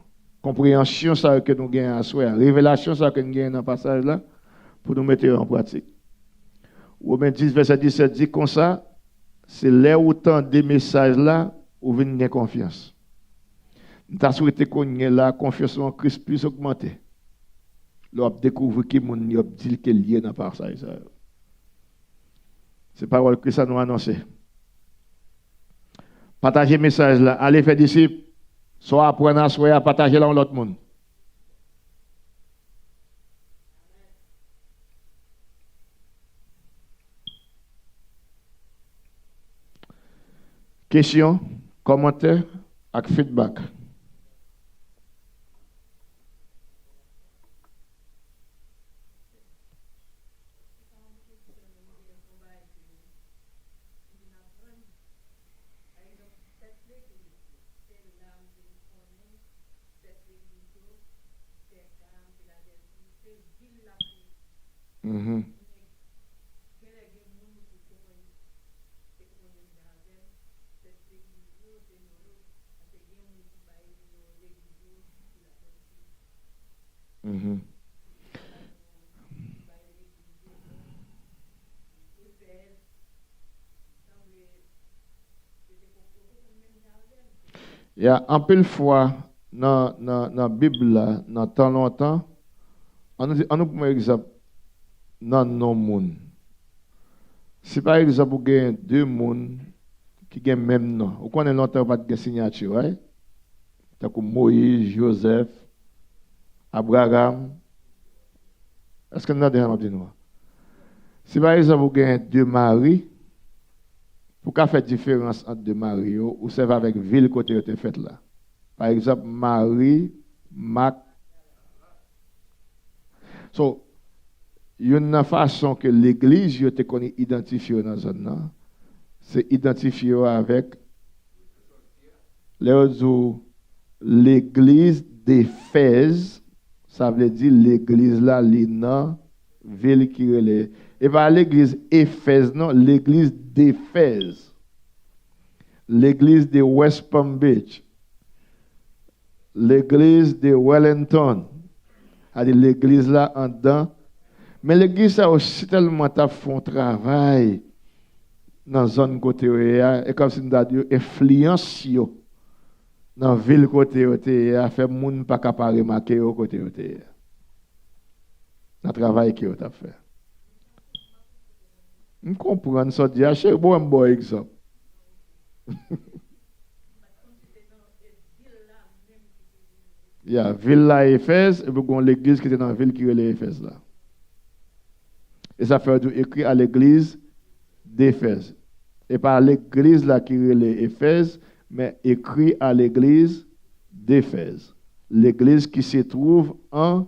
compréhension ça que nous gagnons à soi, révélation ça que nous gagnons dans le passage là, pour nous mettre en pratique. Romains 10, verset 17 dit comme ça, c'est là où tant des messages là, où vous avez confiance. Nous avons souhaité qu'on ait la confiance en Christ plus augmentée. Nous avons découvert que nous avons dit qu'il y a dans le passage. C'est pas parole que ça nous annonce. Partagez le message là. Allez faire disciples. Soit apprendre, soit à partager là dans l'autre monde. Question, commentaire et feedback. Mm-hmm. Mm-hmm. Il y a un peu de fois dans la Bible, dans tant longtemps, on nous prend exemple dans nos mondes. Si par exemple, vous avez deux mondes qui ont le même nom, vous connaissez longtemps pas de signature, right? Comme Moïse, Joseph, Abraham. Est-ce que nous avons dit nous? Si par exemple, vous avez deux maris, pour qu'à faire différence entre deux maris, ou c'est avec ville côté où fait là. Par exemple, Marie, Mac. So, il y a une façon que l'église je te connais identifiée dans la zone, c'est identifié avec l'église d'Éphèse, ça veut dire l'église là, l'ina, ville qui est. Et pas l'église Éphèse, non, l'église d'Éphèse. L'église de West Palm Beach. L'église de Wellington. C'est-à-dire l'église là en dedans. Mais l'église a aussi tellement fait un travail dans la zone côté et comme si nous avons influence dans la ville côté a fait moun pas capable remarquer au côté le travail que tu as fait. On comprend ça dit c'est bon exemple. Il y a ville là Éphèse et puis l'église qui était dans la ville qui est Éphèse là. Et ça fait écrit à l'église d'Éphèse. Et pas l'église là qui est Éphèse, mais écrit à l'église d'Éphèse. L'église qui se trouve en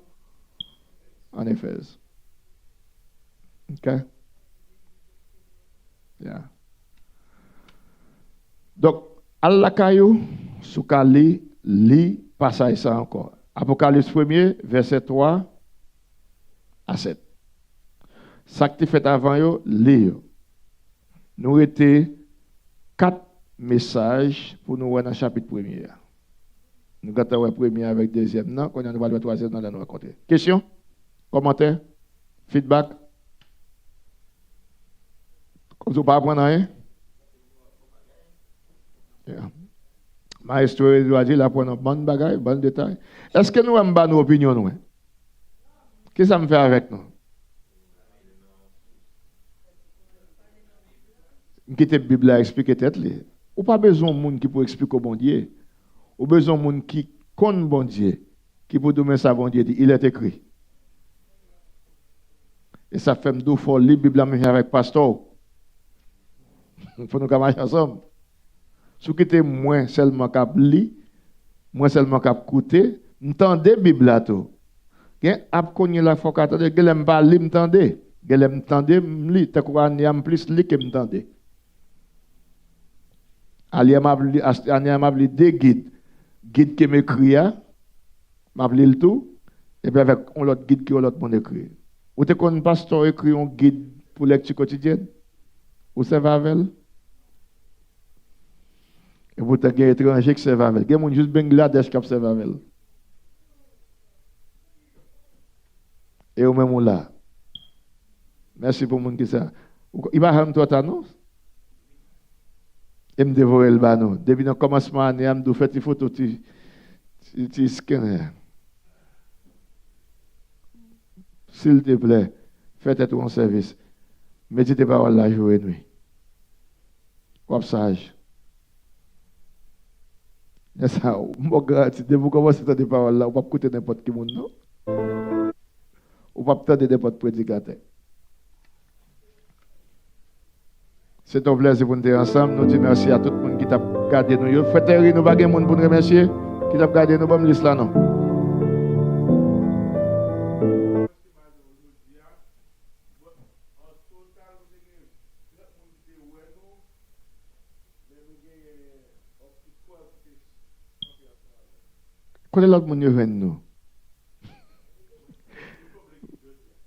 Éphèse. OK? Yeah. Donc, Allah Kayou, Soukali, lit, passage ça encore. Apocalypse 1er, verset 3 à 7. Ça qui fait avant yo, lire. Nous étions 4 messages pour nous voir dans le chapitre 1er. Nous avons le premier avec le deuxième, non? Quand on va le troisième, nous allons raconter. Question? Commentaire? Feedback? Comme ça, vous ne pas apprendre rien. Yeah. Maestro doit dire, là, prendre un bon bagage, bon détail. Est-ce que nous avons nos opinions, nous? Qu'est-ce que ça me fait avec nous? Quitter la Bible à expliquer tête. Ou pas besoin de monde qui peut expliquer au bon Dieu. Ou besoin de monde qui connaît bon Dieu, qui peut donner ça bon Dieu. Il est écrit. Et ça fait deux fois lire la Bible avec pasteur. Il faut nous marcher ensemble. Si vous quittez moins seulement qu'à lire, moins seulement qu'à écouter, m'entendez la Bible là tout. Gen ap konye la fois qu'attendez, gelem pas lire m'entendez. Gelem m'entendez m'li, t'as quoi en plus lire que m'entendez. Ali m'a appelé deux guides. Guide qui m'écrit, m'a appelé le tout, et puis avec un autre guide qui est l'autre monde écrit. Ou te connais pasteur écrit un guide pour lecture quotidienne? Ou c'est Vavel? Et vous te gagné étranger qui c'est Vavel. Il y a des gens juste Bangladesh qui c'est Vavel. Et au même là. Merci pour le monde qui ça. Il va faire toi non? Et me dévorer le banon. Depuis le commencement de l'année, je fais des photos, tu scanner. S'il te plaît, faites tout un service. Mettez tes paroles là, jour et nuit. Comme sage. C'est ça, mon gars, si vous commencez à faire des paroles là, vous ne pouvez pas écouter n'importe qui monde, non? Vous ne pouvez pas entendre n'importe prédicateur. C'est un plaisir pour nous être ensemble. Nous disons merci à tout le monde qui t'a gardé nous. Faites rire, nous pas de monde pour nous remercier. Qui t'a gardé nous, bonne liste là, non? Quel est l'autre monde qui vient nous?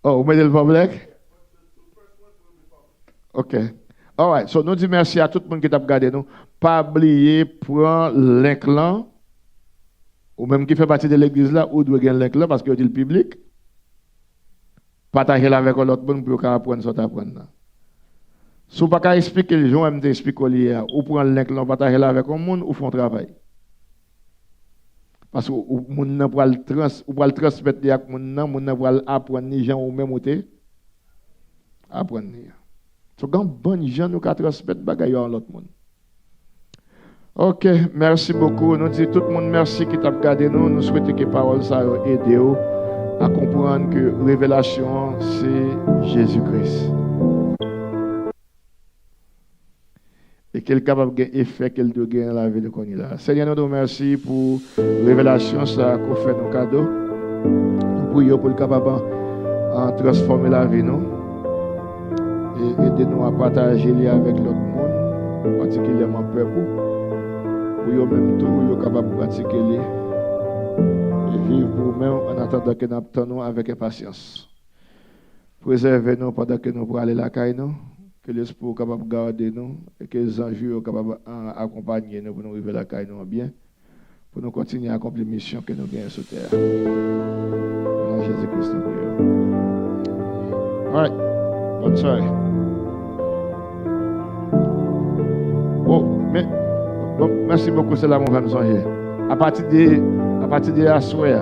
Oh, vous mettez le public? Ok. All right. So, nous disons merci à tout le monde qui t'a regardé nous. Pas oublier, prendre l'inclan, ou même qui fait partie de l'église là, ou doit gagner l'inclan parce que c'est le public. Partagez avec l'autre monde pour apprendre ce que tu apprends. Si vous ne pouvez pas expliquer les gens, vous expliquez ou prendre l'inclan, partager avec le monde, ou font travail. Parce que vous pouvez le transmettre à les gens, vous pouvez apprendre les gens au même temps. Apprendre. Donc, quand bonne gens nous transmettre bagaille à l'autre monde. Ok, merci beaucoup. Nous disons tout le monde merci qui t'a regardé nous. Nous souhaitons que les paroles ça aident à comprendre que révélation c'est Jésus-Christ. Et qu'elle est capable d'effet qu'elle doit gagner dans la vie de qu'on est là. Seigneur, nous te remercions pour révélation ça qu'on fait nos cadeaux. Nous prions pour le capable de transformer la vie nous et aider-nous à partager avec l'autre monde, particulièrement le peuple. Pour eux même tout, pour eux capable de pratiquer et vivre pour nous-mêmes en attendant que nous attendons avec impatience. Préservez-nous pendant que nous pourrons aller la caille nous. Que l'esprit est capable de garder nous et que les anges sont capables d'accompagner nous pour nous arriver à la caille nous bien, pour nous continuer à accomplir la mission que nous gagnons sur terre. Dans Jésus-Christ, nous prions. All right. Bonne soirée. Oh, mais bon, merci beaucoup, c'est là mon frère nous songer. À partir de la soirée.